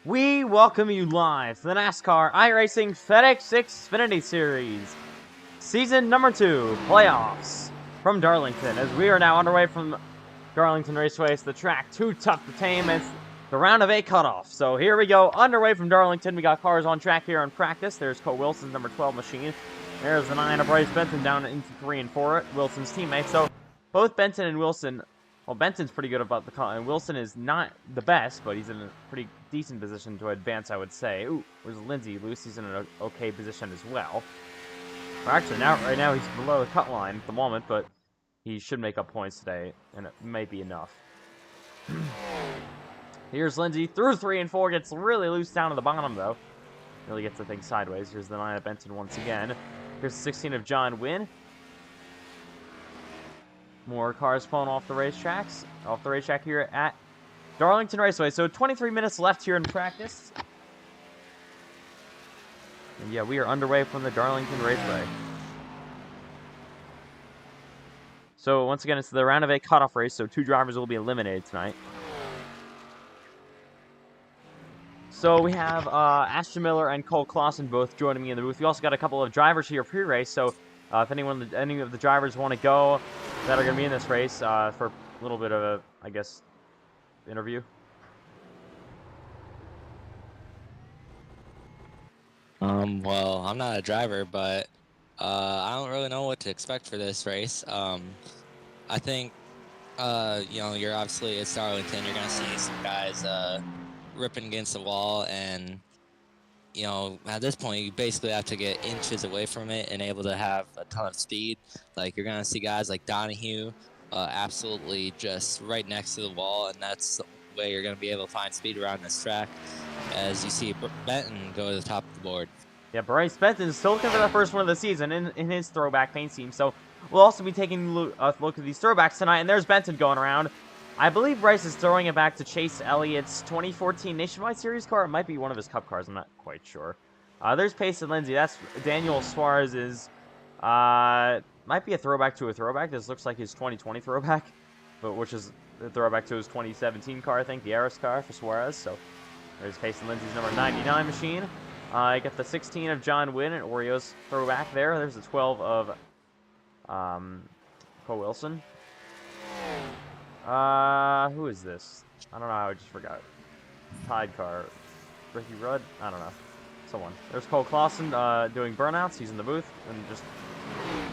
We welcome you live to the NASCAR iRacing FedEx Xfinity Series, Season number 2, Playoffs, from Darlington, as we are now underway from Darlington Raceway. It's the track too tough to tame. It's the round of 8 cutoff. So here we go, underway from Darlington. We got cars on track here in practice. There's Cole Wilson's number 12 machine. There's the 9 of Bryce Benton down into 3 and 4, Wilson's teammate. So both Benton and Wilson, well, Benton's pretty good about the car, and Wilson is not the best, but he's in a pretty decent position to advance, I would say. Ooh, where's Lindsey loose? He's in an okay position as well. Actually, right now he's below the cut line at the moment, but he should make up points today, and it may be enough. Here's Lindsey through 3 and 4, gets really loose down to the bottom, though. Really gets the thing sideways. Here's the 9 of Benton once again. Here's the 16 of John Wynn. More cars pulling off the racetrack here at Darlington Raceway. So 23 minutes left here in practice. And yeah, we are underway from the Darlington Raceway. So once again, it's the round of 8 cutoff race, so 2 drivers will be eliminated tonight. So we have Ashton Miller and Cole Clausen both joining me in the booth. We also got a couple of drivers here pre-race, so if any of the drivers want to go that are going to be in this race for a little bit of a, I guess, interview. Well, I'm not a driver, but I don't really know what to expect for this race. I think, you're obviously at Darlington. You're going to see some guys ripping against the wall, and at this point, you basically have to get inches away from it and able to have a ton of speed. Like, you're going to see guys like Donahue absolutely just right next to the wall, and that's the way you're going to be able to find speed around this track, as you see Benton go to the top of the board. Yeah, Bryce Benton is still looking for the first one of the season in his throwback paint scheme, so we'll also be taking a look at these throwbacks tonight, and there's Benton going around. I believe Bryce is throwing it back to Chase Elliott's 2014 Nationwide Series car. It might be one of his Cup cars. I'm not quite sure. There's Payson Lindsey. That's Daniel Suarez's. Might be a throwback to a throwback. This looks like his 2020 throwback, but which is a throwback to his 2017 car, I think, the Aris car for Suarez. So there's Payson Lindsey's number 99 machine. I got the 16 of John Wynn and Oreo's throwback there. There's the 12 of Cole Wilson. Who is this? I don't know, I just forgot. Tide car. Ricky Rudd? I don't know. Someone. There's Cole Clausen doing burnouts. He's in the booth and just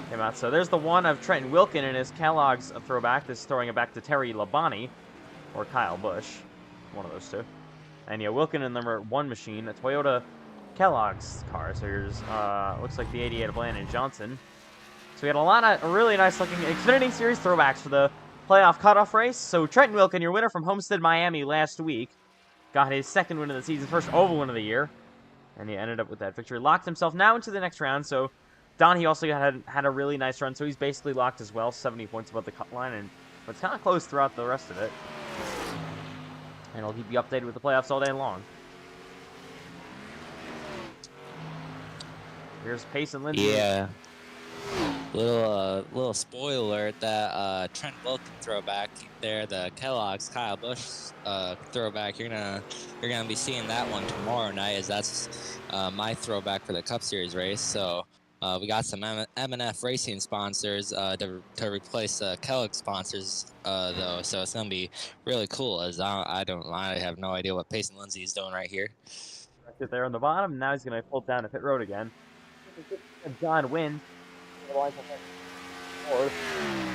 came out. So there's the 1 of Trenton Wilkin in his Kellogg's throwback. This is throwing it back to Terry Labonte or Kyle Busch. One of those two. And yeah, Wilkin in number 1 machine, a Toyota Kellogg's car. So here's, looks like the 88 of Landon Johnson. So we had a lot of really nice looking Xfinity Series throwbacks for the playoff cutoff race. So Trenton Wilkin, your winner from Homestead, Miami last week, got his 2nd win of the season, first oval win of the year, and he ended up with that victory. Locked himself now into the next round. So Donahue also had a really nice run, so he's basically locked as well, 70 points above the cut line, and it's kind of close throughout the rest of it. And I'll keep you updated with the playoffs all day long. Here's Payson Lindsey. Yeah. Little spoiler alert, that Trent Wilkin throwback there, the Kellogg's Kyle Busch throwback. You're gonna be seeing that one tomorrow night, as that's my throwback for the Cup Series race. So we got some M&F Racing sponsors to replace the Kellogg sponsors though. So it's gonna be really cool, as I have no idea what Payson Lindsey is doing right here. Right there on the bottom. Now he's gonna pull down the pit road again. John Wynn.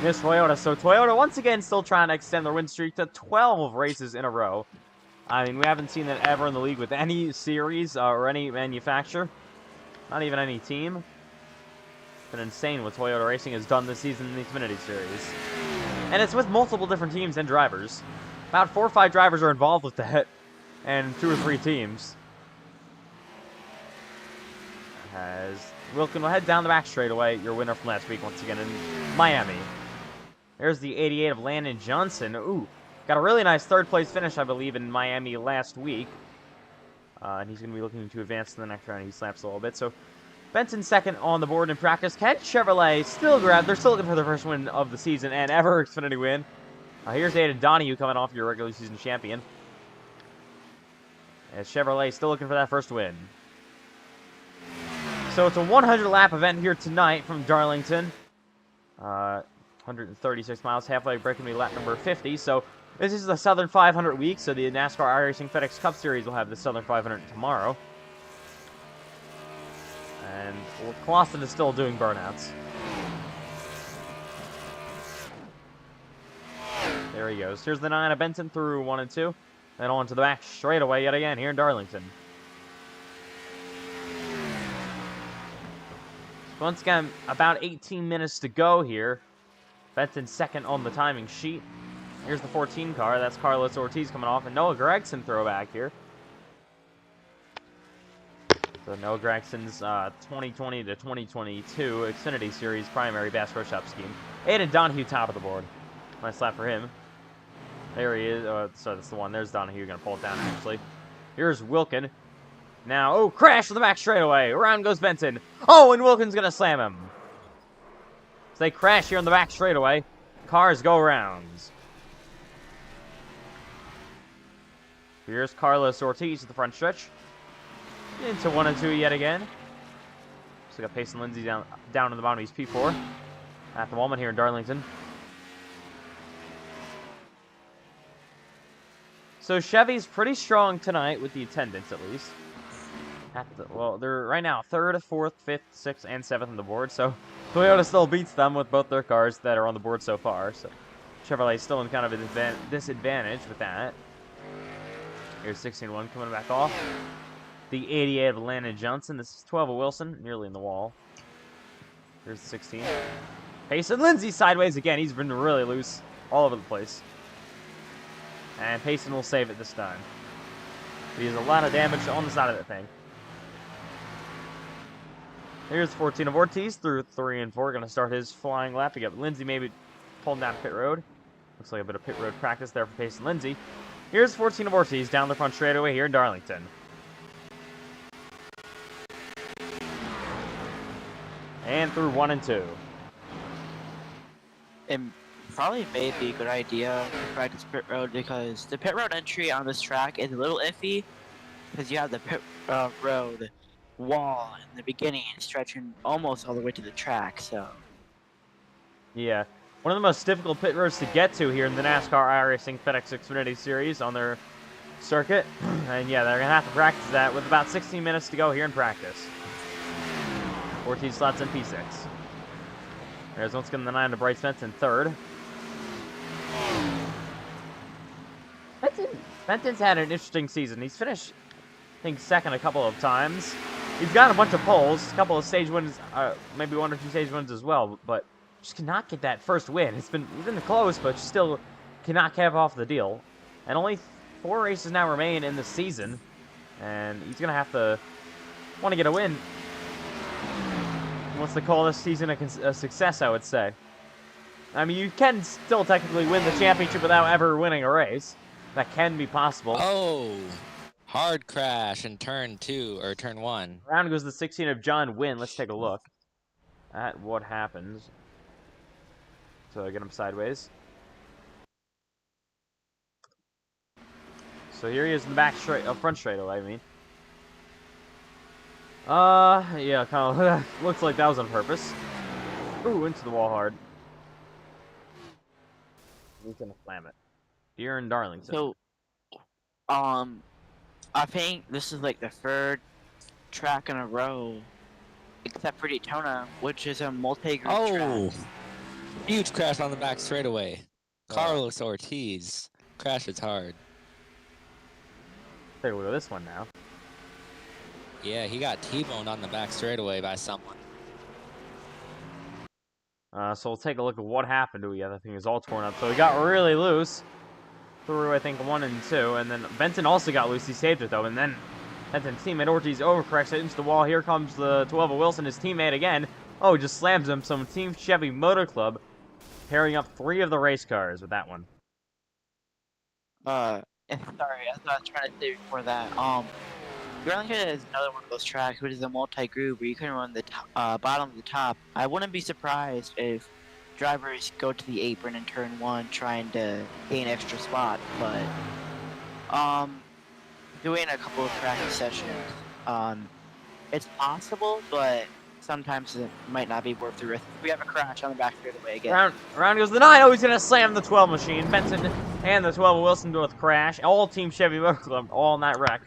Miss Toyota. So Toyota once again still trying to extend their win streak to 12 races in a row. I mean, we haven't seen that ever in the league with any series or any manufacturer, not even any team. It's been insane what Toyota Racing has done this season in the Xfinity Series, and it's with multiple different teams and drivers. About 4 or 5 drivers are involved with that, and 2 or 3 teams. Wilkin will head down the back straightaway. Your winner from last week once again in Miami. There's the 88 of Landon Johnson. Ooh, got a really nice 3rd place finish, I believe, in Miami last week. And he's going to be looking to advance to the next round. He slaps a little bit. So Benton 2nd on the board in practice. Kent Chevrolet they're still looking for their first win of the season and ever Xfinity win. Here's Aiden Donahue coming off your regular season champion. As Chevrolet still looking for that first win. So it's a 100-lap event here tonight from Darlington. 136 miles, halfway breaking me lap number 50. So this is the Southern 500 week, so the NASCAR iRacing FedEx Cup Series will have the Southern 500 tomorrow. And Clausen is still doing burnouts. There he goes. Here's the 9 of Benton through 1 and 2. Then on to the back straightaway yet again here in Darlington. Once again, about 18 minutes to go here. Benton second on the timing sheet. Here's the 14 car. That's Carlos Ortiz coming off. And Noah Gregson throwback here. So Noah Gregson's 2020 to 2022 Xfinity Series primary Bass Pro Shop scheme. Aiden Donahue top of the board. Nice lap for him. There he is. So that's the one. There's Donahue. Going to pull it down, actually. Here's Wilkin. Now, oh, crash on the back straightaway. Around goes Benton. Oh, and Wilkin's going to slam him. So they crash here on the back straightaway. Cars go rounds. Here's Carlos Ortiz at the front stretch. Into 1 and 2 yet again. So got Payson Lindsay down in the bottom of his P4. At the moment here in Darlington. So Chevy's pretty strong tonight with the attendance, at least. Well, they're right now 3rd, 4th, 5th, 6th, and 7th on the board. So Toyota still beats them with both their cars that are on the board so far. So Chevrolet's still in kind of a disadvantage with that. Here's 16-1 coming back off. The 88 of Landon Johnson. This is 12 of Wilson, nearly in the wall. Here's the 16. Payson Lindsay sideways again. He's been really loose all over the place. And Payson will save it this time. He has a lot of damage on the side of that thing. Here's 14 of Ortiz through 3 and 4. Going to start his flying lap. You got Lindsay maybe pulling down pit road. Looks like a bit of pit road practice there for Payson Lindsay. Here's 14 of Ortiz down the front straightaway here in Darlington. And through 1 and 2. It probably may be a good idea to practice pit road because the pit road entry on this track is a little iffy because you have the pit road wall in the beginning and stretching almost all the way to the track. So yeah, one of the most difficult pit roads to get to here in the NASCAR iRacing FedEx Xfinity Series on their circuit. And yeah, they're gonna have to practice that with about 16 minutes to go here in practice. Ortiz slots in P6. There's once again the 9 to Bryce Benton, 3rd. Benton's had an interesting season. He's finished, I think, 2nd a couple of times. He's got a bunch of poles, a couple of stage wins, maybe 1 or 2 stage wins as well, but just cannot get that first win. He's been close, but still cannot cap off the deal. And only 4 races now remain in the season, and he's gonna have to want to get a win. He wants to call this season a success, I would say. I mean, you can still technically win the championship without ever winning a race. That can be possible. Oh, hard crash in turn 2 or turn 1. Round goes the 16 of John Wynn. Let's take a look at what happens. So I get him sideways. So here he is in the back front straightaway, I mean. Yeah, kind of looks like that was on purpose. Ooh, into the wall hard. He's gonna slam it. Here in Darlington. So, I think this is like the 3rd track in a row, except for Daytona, which is a multi-group track. Huge crash on the back straightaway. Carlos Ortiz crashes hard. Take a look at this one now. Yeah, he got T-boned on the back straightaway by someone. So we'll take a look at what happened to him. I think it was all torn up. So he got really loose. Through, I think, 1 and 2. And then Benton also got loose. He saved it, though. And then Benton's teammate Ortiz overcorrects it into the wall. Here comes the 12 of Wilson, his teammate again. Oh, he just slams him. So Team Chevy Motor Club pairing up 3 of the race cars with that one. Sorry, I thought I was trying to say before that. Darlington is another one of those tracks, which is a multi-group where you can run the bottom to the top. I wouldn't be surprised if drivers go to the apron in turn 1 trying to gain extra spot, but doing a couple of practice sessions. It's possible, but sometimes it might not be worth the risk. We have a crash on the back straightaway again. Around goes the 9. Oh, he's going to slam the 12 machine. Benson and the 12 of Wilson do with crash. All Team Chevy Motor Club, all in that wreck.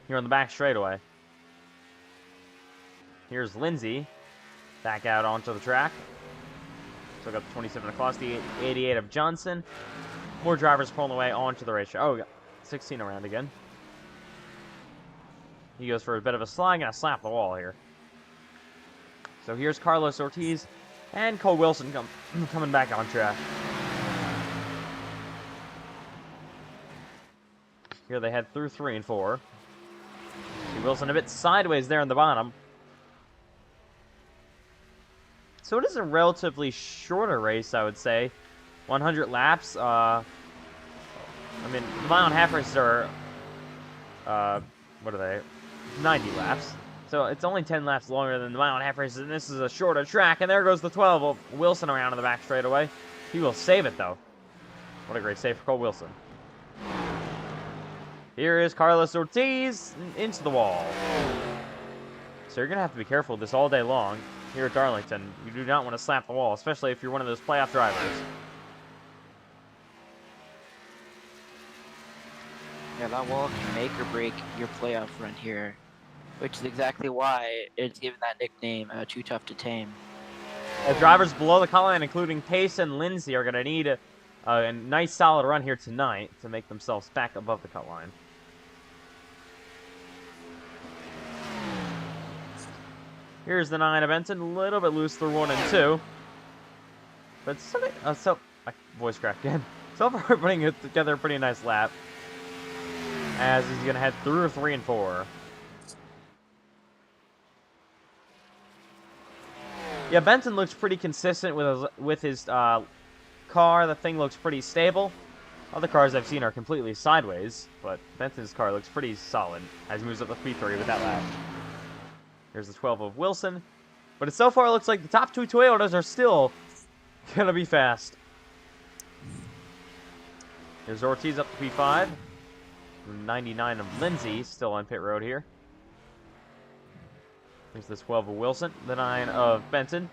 Here on the back straightaway. Here's Lindsay. Back out onto the track. Took up 27 across the 88 of Johnson. More drivers pulling away onto the racetrack. Oh, we got 16 around again. He goes for a bit of a slide. Gonna slap the wall here. So here's Carlos Ortiz and Cole Wilson coming back on track. Here they head through 3 and 4. See Wilson a bit sideways there in the bottom. So it is a relatively shorter race, I would say. 100 laps. I mean, the mile and a half races are, what are they? 90 laps. So it's only 10 laps longer than the mile and a half races, and this is a shorter track. And there goes the 12 of Wilson around in the back straightaway. He will save it, though. What a great save for Cole Wilson. Here is Carlos Ortiz into the wall. So you're going to have to be careful this all day long here at Darlington. You do not want to slap the wall, especially if you're one of those playoff drivers. Yeah, that wall can make or break your playoff run here, which is exactly why it's given that nickname, Too Tough to Tame. The drivers below the cut line, including Pace and Lindsay, are going to need a nice solid run here tonight to make themselves back above the cut line. Here's the 9 of Benton, a little bit loose through 1 and 2. But my voice cracked again. So far, putting it together a pretty nice lap. As he's going to head through 3 and 4. Yeah, Benton looks pretty consistent with his car. The thing looks pretty stable. Other cars I've seen are completely sideways, but Benton's car looks pretty solid as he moves up the P3 with that lap. Here's the 12 of Wilson. But so far, it looks like the top 2 Toyotas are still going to be fast. Here's Ortiz up to P5. 99 of Lindsay still on pit road here. There's the 12 of Wilson. The 9 of Benton.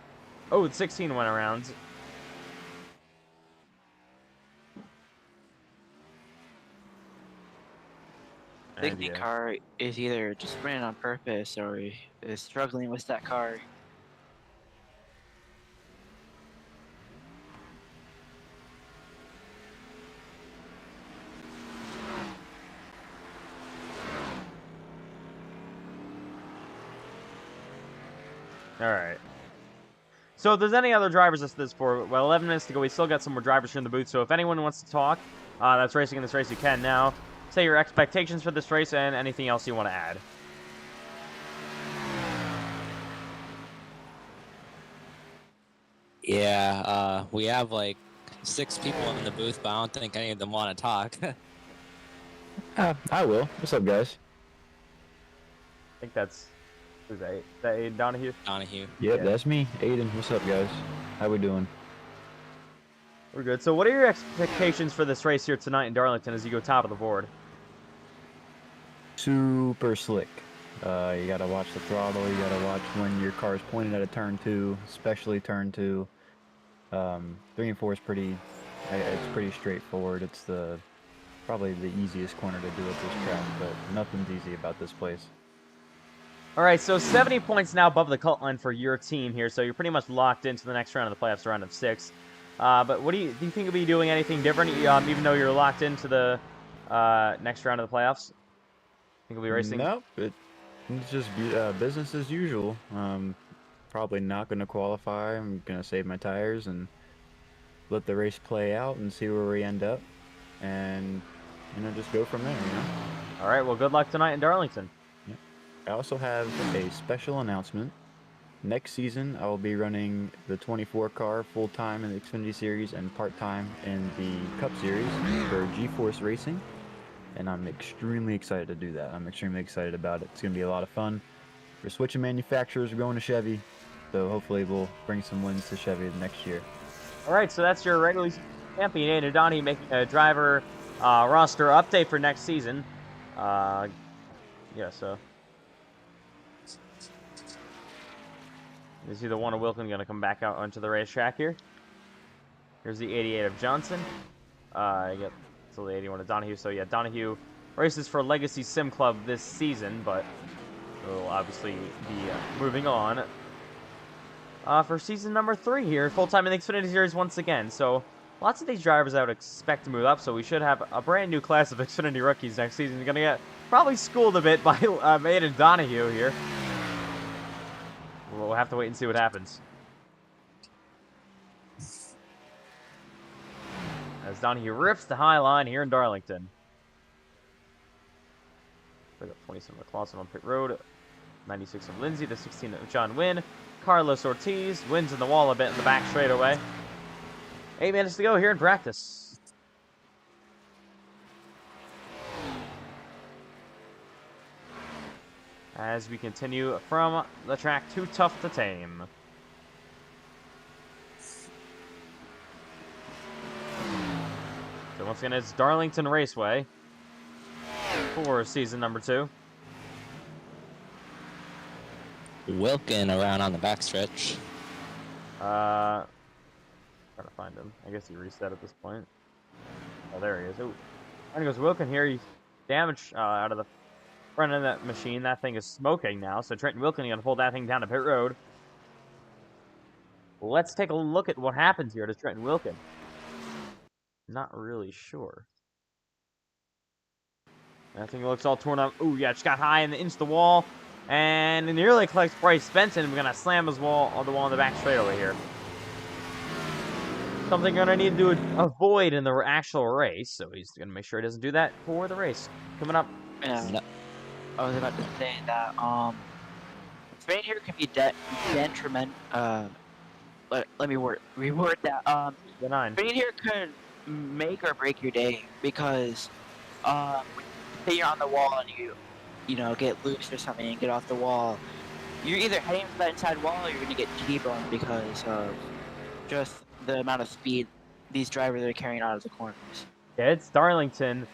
Oh, the 16 went around. I think the car is either just running on purpose or is struggling with that car. All right. So if there's any other drivers at this for, well, 11 minutes to go. We still got some more drivers here in the booth. So if anyone wants to talk that's racing in this race, you can now. Say your expectations for this race and anything else you want to add. Yeah, we have like 6 people in the booth, but I don't think any of them want to talk. I will. What's up, guys? I think that's, who's that? Is that Aiden Donahue? Donahue. Yep, Yeah. that's me. Aiden, what's up, guys? How we doing? We're good. So what are your expectations for this race here tonight in Darlington as you go top of the board? Super slick. You gotta watch the throttle. You gotta watch when your car is pointed at a turn 2, especially turn 2. 3 and 4 is pretty. It's pretty straightforward. It's probably the easiest corner to do at this track, but nothing's easy about this place. All right, so 70 points now above the cut line for your team here, so you're pretty much locked into the next round of the playoffs, round of 6. But what do you think you'll be doing anything different, even though you're locked into the next round of the playoffs? Think you'll be racing? Nope, it's just business as usual. Probably not going to qualify. I'm going to save my tires and let the race play out and see where we end up, and just go from there. All right, well, good luck tonight in Darlington. I also have a special announcement. Next season, I will be running the 24 car full-time in the Xfinity Series and part-time in the Cup Series for G-Force Racing. And I'm extremely excited to do that. I'm extremely excited about it. It's going to be a lot of fun. We're switching manufacturers. We're going to Chevy. So hopefully we'll bring some wins to Chevy next year. All right, so that's your regular season champion, Aiden Donahue, making a driver roster update for next season. Yeah, so. You see the one of Wilkin going to come back out onto the racetrack here. Here's the 88 of Johnson. I get so the 81 of Donahue. So yeah, Donahue races for Legacy Sim Club this season, but will obviously be moving on for season number 3 here, full-time in the Xfinity Series once again. So lots of these drivers I would expect to move up, so we should have a brand new class of Xfinity rookies next season. You're going to get probably schooled a bit by Aiden Donahue here. We'll have to wait and see what happens. As Donahue rips the high line here in Darlington. We got 27 of Clausen on pit road. 96 of Lindsay, the 16 of John Wynn. Carlos Ortiz wins in the wall a bit in the back straightaway. 8 minutes to go here in practice. As we continue from the track too tough to tame. So once again, it's Darlington Raceway for season number 2. Wilkin around on the backstretch. Trying to find him. I guess he reset at this point. Oh, there he is. Oh, and goes Wilkin here. He's damaged out of the front of that machine. That thing is smoking now. So Trenton Wilkin going to pull that thing down to pit road. Let's take a look at what happens here to Trenton Wilkin. Not really sure. That thing looks all torn up. Ooh, yeah, just got high and into the wall. And it nearly collects Bryce Benson. We're going to slam his wall on the wall in the back straightaway here. Something you're going to need to avoid in the actual race. So he's going to make sure he doesn't do that for the race. Coming up. Yeah. No. I was about to say that Spain here can be detrimental. Let me reword that. The 9. Spain here could make or break your day because say you're on the wall and you know get loose or something and get off the wall, you're either heading to that inside wall or you're gonna get T-boned because of just the amount of speed these drivers are carrying out of the corners. Yeah, it's Darlington.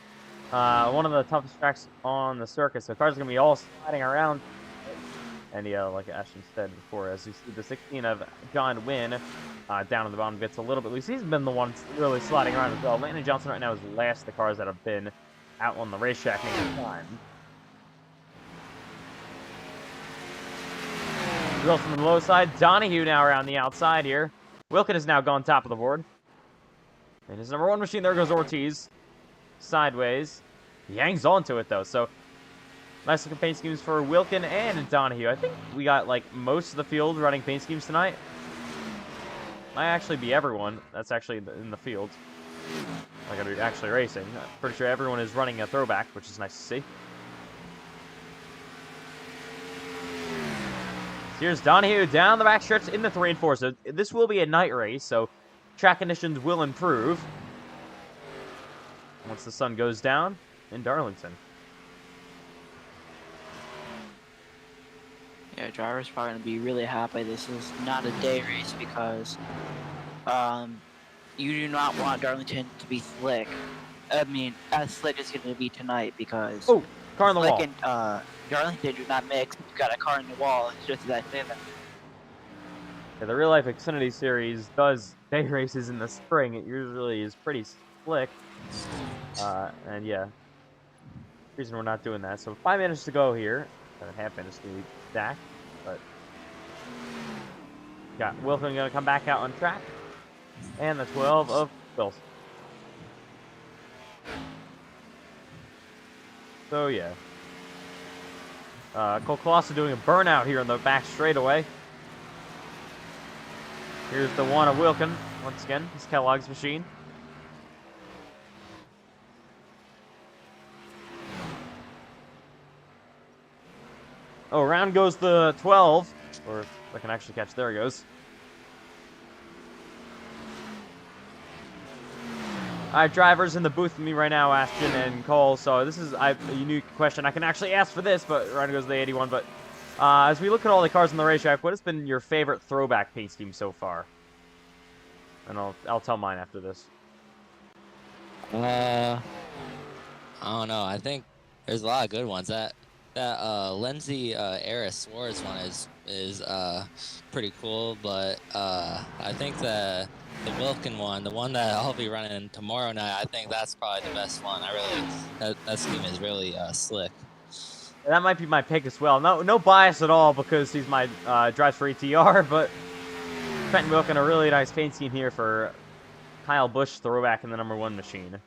One of the toughest tracks on the circuit, so cars are going to be all sliding around. And yeah, like Ashton said before, as you see the 16 of John Wynn down at the bottom gets a little bit loose. He's been the one really sliding around as well. Landon Johnson right now is last of the cars that have been out on the racetrack making time. Wilson on the low side. Donahue now around the outside here. Wilkin has now gone top of the board. And his number 1 machine, there goes Ortiz. Sideways. He hangs on to it, though, so nice looking paint schemes for Wilkin and Donahue. I think we got, like, most of the field running paint schemes tonight. Might actually be everyone that's actually in the field. Like, actually racing. I'm pretty sure everyone is running a throwback, which is nice to see. Here's Donahue down the backstretch in the 3 and 4. So this will be a night race, so track conditions will improve once the sun goes down in Darlington. Yeah, drivers probably gonna be really happy this is not a day race because you do not want Darlington to be slick. I mean, as slick as it's gonna be tonight because Oh, car on the wall. slick and Darlington do not mix. You've got a car in the wall. It's just that thin. Yeah, the real life Xfinity series does day races in the spring. It usually is pretty slick. And yeah, reason we're not doing that. So 5 minutes to go here. 7.5 minutes to be exact. But got Wilson going to come back out on track. And the 12 of Wilson. So yeah. Cole Colossus doing a burnout here in the back straightaway. Here's the 1 of Wilkin. Once again, it's Kellogg's machine. Oh, around goes the 12. Or if I can actually catch, there he goes. Alright, drivers in the booth with me right now, Ashton and Cole. So this is a unique question. I can actually ask for this, but around goes the 81. But as we look at all the cars on the racetrack, what has been your favorite throwback paint scheme so far? And I'll tell mine after this. I don't know. I think There's a lot of good ones. That Lindsay Era Swords one is pretty cool, but I think the Wilkin one, the one that I'll be running tomorrow night, I think that's probably the best one. I really that scheme is really slick. That might be my pick as well. No bias at all because he's my drives for ETR, but Trenton Wilkin, a really nice paint scheme here for Kyle Busch throwback in the #1 machine.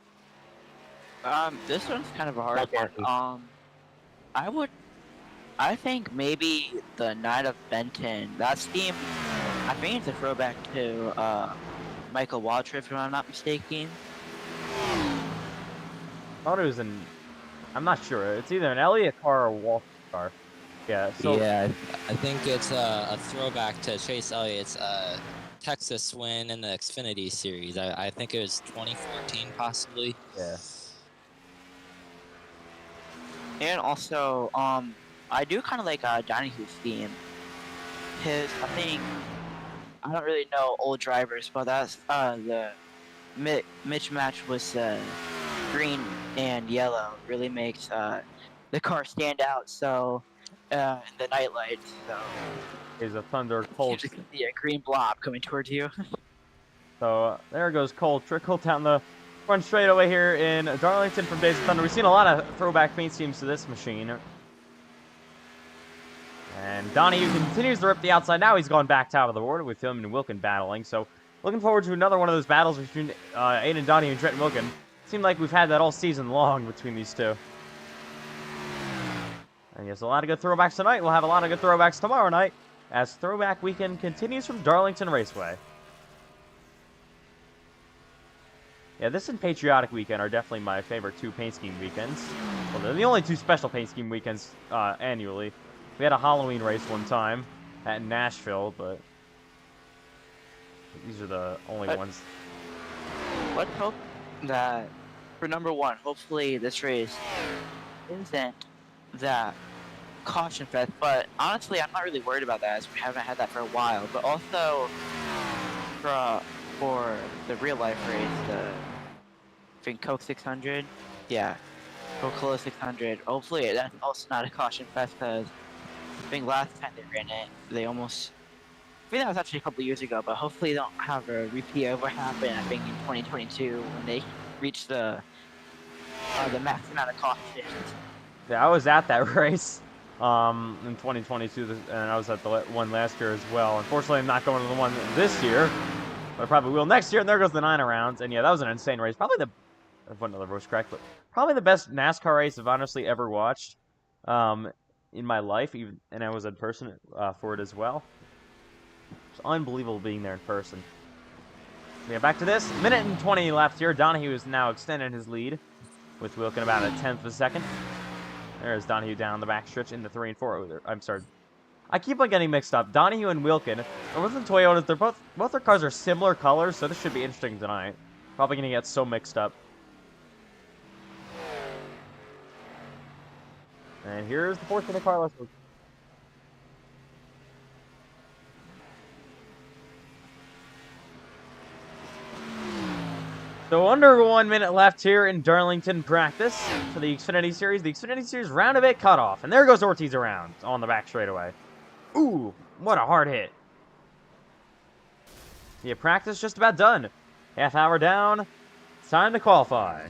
This one's kind of a hard one. I think maybe the Knight of Benton. That scheme, I think it's a throwback to Michael Waltrip, if I'm not mistaken. Thought it was I'm not sure. It's either an Elliott car or a Walker car. Yeah. So yeah, I think it's a throwback to Chase Elliott's Texas win in the Xfinity series. I think it was 2014, possibly. Yeah. And also, I do kind of like Donahue's theme. I think, I don't really know old drivers, but that's the mismatch with green and yellow really makes the car stand out. So, in the night lights, so Is a Thunder Colt. you can see a green blob coming towards you. So there goes Cole. Trickle down the front straightaway here in Darlington from Days of Thunder. We've seen a lot of throwback paint schemes to this machine. And Donahue continues to rip the outside. Now he's gone back out of the board with him and Wilkin battling. So looking forward to another one of those battles between Aiden Donahue and Trenton Wilkin. Seemed like we've had that all season long between these two. And yes, a lot of good throwbacks tonight. We'll have a lot of good throwbacks tomorrow night as Throwback Weekend continues from Darlington Raceway. Yeah, this and Patriotic Weekend are definitely my favorite two paint scheme weekends. Well, they're the only two special paint scheme weekends annually. We had a Halloween race one time at Nashville, but these are the only ones. Let's hope that for #1, hopefully this race isn't that caution fest. But honestly, I'm not really worried about that, as we haven't had that for a while. But also for the real life race, I think Coke 600, yeah, Coca-Cola 600. Hopefully that's also not a caution fest, because I think last time they ran it, they almost. I think that was actually a couple of years ago, but hopefully they don't have a repeat of what happened, I think, in 2022 when they reached the max amount of cautions. Yeah, I was at that race in 2022, and I was at the one last year as well. Unfortunately, I'm not going to the one this year, but I probably will next year. And there goes the 9 rounds. And yeah, that was an insane race. Probably another voice crack, but probably the best NASCAR race I've honestly ever watched in my life, and I was in person for it as well. It's unbelievable being there in person. Yeah, back to this. Minute and 20 left here. Donahue is now extending his lead with Wilkin about a 1/10 of a second. There's Donahue down the backstretch in the 3 and 4. Oh, I'm sorry. I keep on getting mixed up. Donahue and Wilkin are both in Toyotas. They're both their cars are similar colors, so this should be interesting tonight. Probably going to get so mixed up. And here's the 4th minute car. Let's go. So under 1 minute left here in Darlington practice for the Xfinity Series. The Xfinity Series round of 8 cutoff. And there goes Ortiz around on the back straightaway. Ooh, what a hard hit. Yeah, practice just about done. Half hour down. It's time to qualify.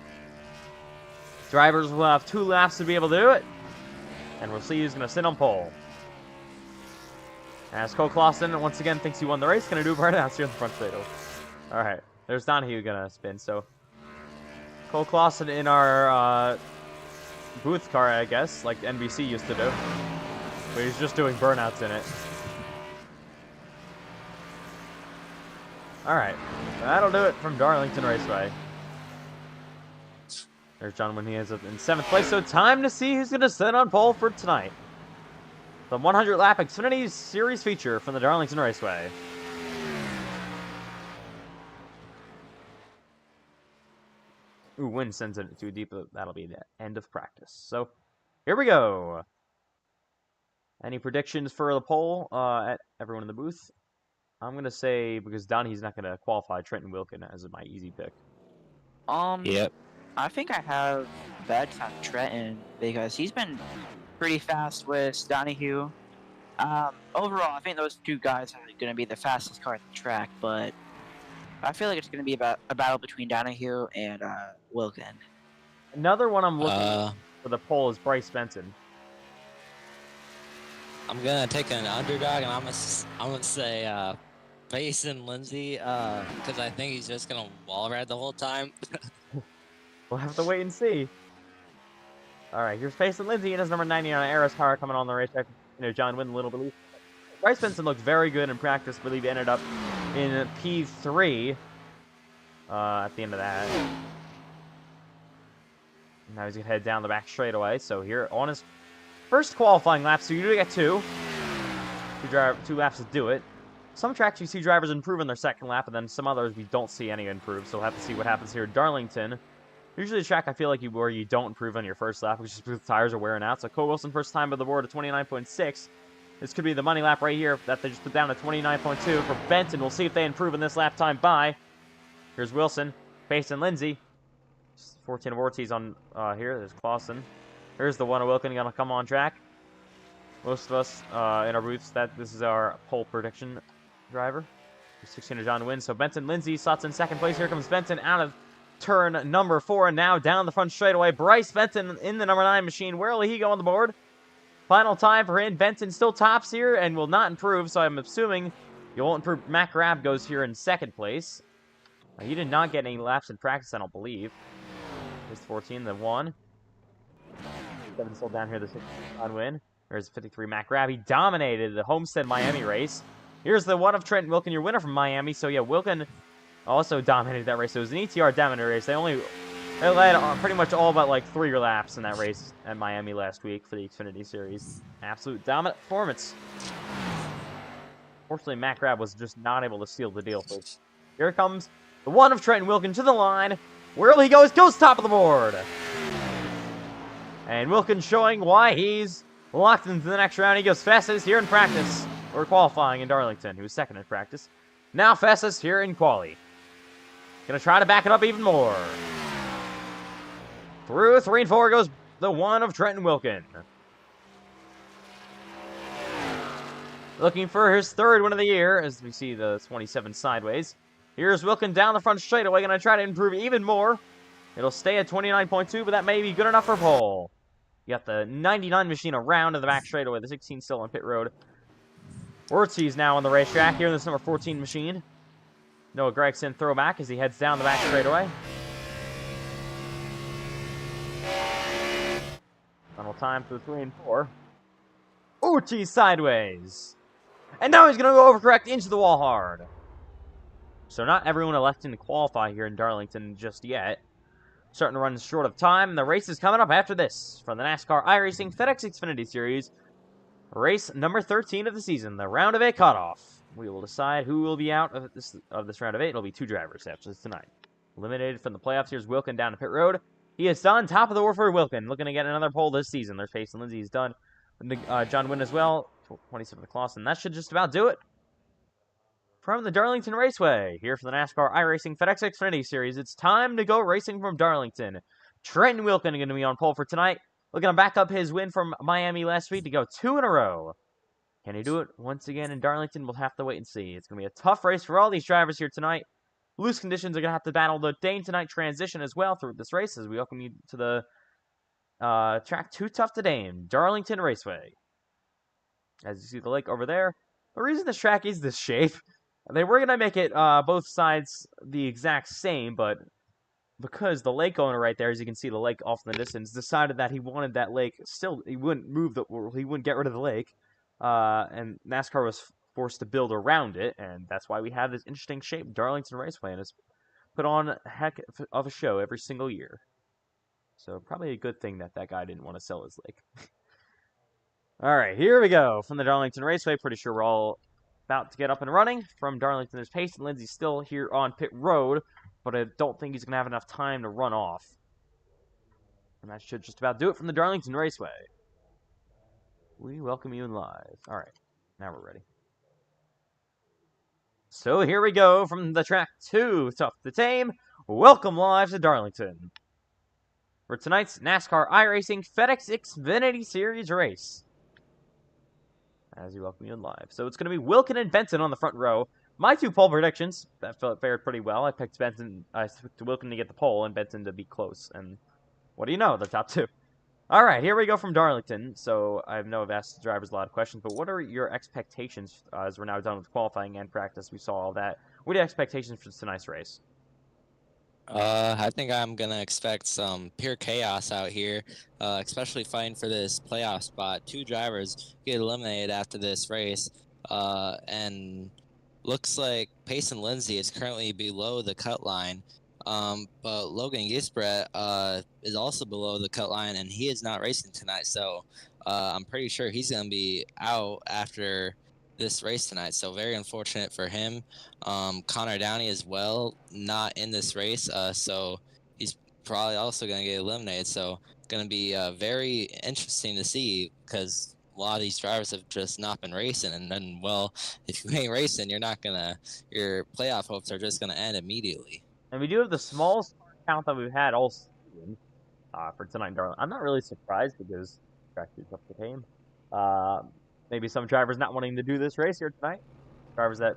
Drivers will have 2 laps to be able to do it. And we'll see who's going to sit on pole. As Cole Clausen once again thinks he won the race, going to do burnouts here in the front straightaway. All right. There's Donahue gonna spin, so Cole Clausen in our booth car, I guess, like NBC used to do. But he's just doing burnouts in it. Alright, that'll do it from Darlington Raceway. There's John when he ends up in 7th place, so time to see who's gonna sit on pole for tonight. The 100 lap Xfinity Series feature from the Darlington Raceway. Ooh, wind sends it too deep. That'll be the end of practice. So, here we go. Any predictions for the poll at everyone in the booth? I'm going to say, because Donnie's not going to qualify, Trenton Wilkin as my easy pick. Yep. I think I have bets on Trenton because he's been pretty fast with Donahue. Overall, I think those two guys are going to be the fastest car at the track, but I feel like it's going to be about a battle between Donahue and Wilkin. Another one I'm looking for the pole is Bryce Benson. I'm gonna take an underdog, and I'm gonna say Mason Lindsay, because I think he's just gonna wall ride the whole time. We'll have to wait and see. All right, here's Mason Lindsay and his number 90 on Aris car coming on the racetrack. John Wynn a little bit. Bryce Benson looked very good in practice. I believe he ended up in P3 at the end of that. Now he's gonna head down the back straightaway. So here on his first qualifying lap, so you do get two laps to do it. Some tracks you see drivers improve in their second lap, and then some others we don't see any improve. So we'll have to see what happens here at Darlington. Usually a track I feel like where you don't improve on your first lap, which is because the tires are wearing out. So Cole Wilson first time on the board at 29.6. This could be the money lap right here that they just put down to 29.2 for Benton. We'll see if they improve in this lap time by. Here's Wilson facing Lindsay. 14 of Ortiz on here. There's Clausen. Here's the one of Wilkin going to come on track. Most of us in our booths, this is our pole prediction driver. 16 of John Wynn. So Benton Lindsay slots in second place. Here comes Benton out of turn number 4. And now down the front straightaway. Bryce Benton in the number 9 machine. Where will he go on the board? Final time for him. Benton still tops here and will not improve. So I'm assuming you won't improve. Matt Grab goes here in second place. He did not get any laps in practice, I don't believe. There's 14, the 1. 7 still down here, the 6 on win. There's 53, Matt Grab. He dominated the Homestead Miami race. Here's the 1 of Trenton Wilkin, your winner from Miami. So, yeah, Wilkin also dominated that race. So it was an ETR dominant race. They led pretty much all but, like, 3 laps in that race at Miami last week for the Xfinity Series. Absolute dominant performance. Fortunately, Matt Grab was just not able to seal the deal. So here comes the 1 of Trenton Wilkin to the line. Where he goes top of the board. And Wilkin showing why he's locked into the next round. He goes fastest here in practice, or qualifying in Darlington. He was second in practice. Now fastest here in quali. Gonna try to back it up even more. Through 3 and 4 goes the 1 of Trenton Wilkin. Looking for his 3rd win of the year, as we see the 27 sideways. Here's Wilkin down the front straightaway, going to try to improve even more. It'll stay at 29.2, but that may be good enough for pole. You got the 99 machine around in the back straightaway, the 16 still on pit road. Ortiz now on the racetrack here in this number 14 machine. Noah Gregson throwback as he heads down the back straightaway. Final time for the 3 and 4. Ortiz sideways. And now he's going to go overcorrect into the wall hard. So not everyone electing to qualify here in Darlington just yet. Starting to run short of time. The race is coming up after this from the NASCAR iRacing FedEx Xfinity Series. Race number 13 of the season, the round of 8 cutoff. We will decide who will be out of this round of 8. It'll be 2 drivers after this tonight. Eliminated from the playoffs. Here's Wilkin down to pit road. He is done. Top of the Warford Wilkin. Looking to get another pole this season. There's Payson Lindsay. He's done. John Wynn as well. 27 Clausen. That should just about do it. From the Darlington Raceway, here for the NASCAR iRacing FedEx Xfinity Series, it's time to go racing from Darlington. Trenton Wilkin is going to be on pole for tonight, looking to back up his win from Miami last week to go 2 in a row. Can he do it once again in Darlington? We'll have to wait and see. It's going to be a tough race for all these drivers here tonight. Loose conditions are going to have to battle the day and tonight transition as well through this race as we welcome you to the track Too Tough to Dame, Darlington Raceway. As you see the lake over there, the reason this track is this shape, they were going to make it both sides the exact same, but because the lake owner right there, as you can see the lake off in the distance, decided that he wanted that lake still, he wouldn't get rid of the lake, and NASCAR was forced to build around it, and that's why we have this interesting shape, Darlington Raceway, and it's put on a heck of a show every single year. So probably a good thing that guy didn't want to sell his lake. All right, here we go from the Darlington Raceway. Pretty sure we're all about to get up and running. From Darlington, there's Payson Lindsay still here on pit road, but I don't think he's going to have enough time to run off. And that should just about do it from the Darlington Raceway. We welcome you in live. All right, now we're ready. So here we go from the track Too Tough to Tame. Welcome live to Darlington. for tonight's NASCAR iRacing FedEx Xfinity Series race. As you welcome you in live. So it's going to be Wilkin and Benton on the front row. My 2 pole predictions, that fared pretty well. I picked Wilkin to get the pole and Benton to be close. And what do you know? The top 2. All right, here we go from Darlington. So I know I've asked the drivers a lot of questions, but what are your expectations as we're now done with qualifying and practice? We saw all that. What are your expectations for tonight's race? I think I'm gonna expect some pure chaos out here, especially fighting for this playoff spot. 2 drivers get eliminated after this race, and looks like Payson Lindsay is currently below the cut line. But Logan Gisbert is also below the cut line, and he is not racing tonight. So I'm pretty sure he's gonna be out after this race tonight, so very unfortunate for him. Connor Downey as well, not in this race, so he's probably also going to get eliminated. So it's going to be very interesting to see, because a lot of these drivers have just not been racing, and then, well, if you ain't racing, your playoff hopes are just going to end immediately. And we do have the smallest count that we've had all season for tonight in Darlington. I'm not really surprised because track is up the game. Maybe some drivers not wanting to do this race here tonight. Drivers that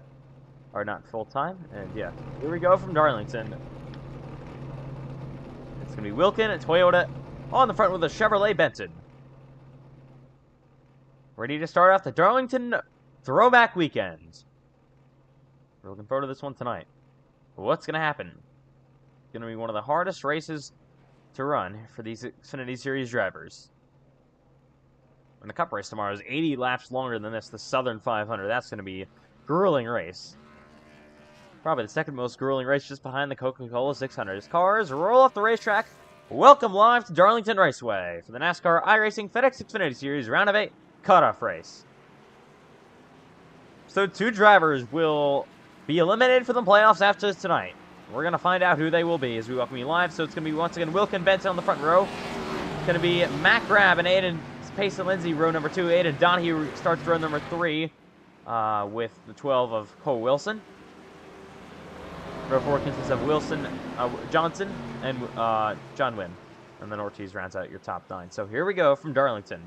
are not full-time. And yeah, here we go from Darlington. It's going to be Wilkin at Toyota on the front with a Chevrolet Benton. Ready to start off the Darlington Throwback Weekend. We're looking forward to this one tonight. What's going to happen? It's going to be one of the hardest races to run for these Xfinity Series drivers. And the Cup race tomorrow is 80 laps longer than this, the Southern 500. That's going to be a grueling race. Probably the second most grueling race just behind the Coca-Cola 600. As cars roll off the racetrack, welcome live to Darlington Raceway for the NASCAR iRacing FedEx Xfinity Series Round of 8 cutoff race. So 2 drivers will be eliminated for the playoffs after tonight. We're going to find out who they will be as we welcome you live. So it's going to be, once again, Wilkin Benton on the front row. It's going to be Matt Grab and Aiden Payson Lindsay, row number 2. Aiden Donahue starts row number 3 with the 12 of Cole Wilson. Row 4 consists of Wilson, Johnson, and John Wynn. And then Ortiz rounds out your top 9. So here we go from Darlington.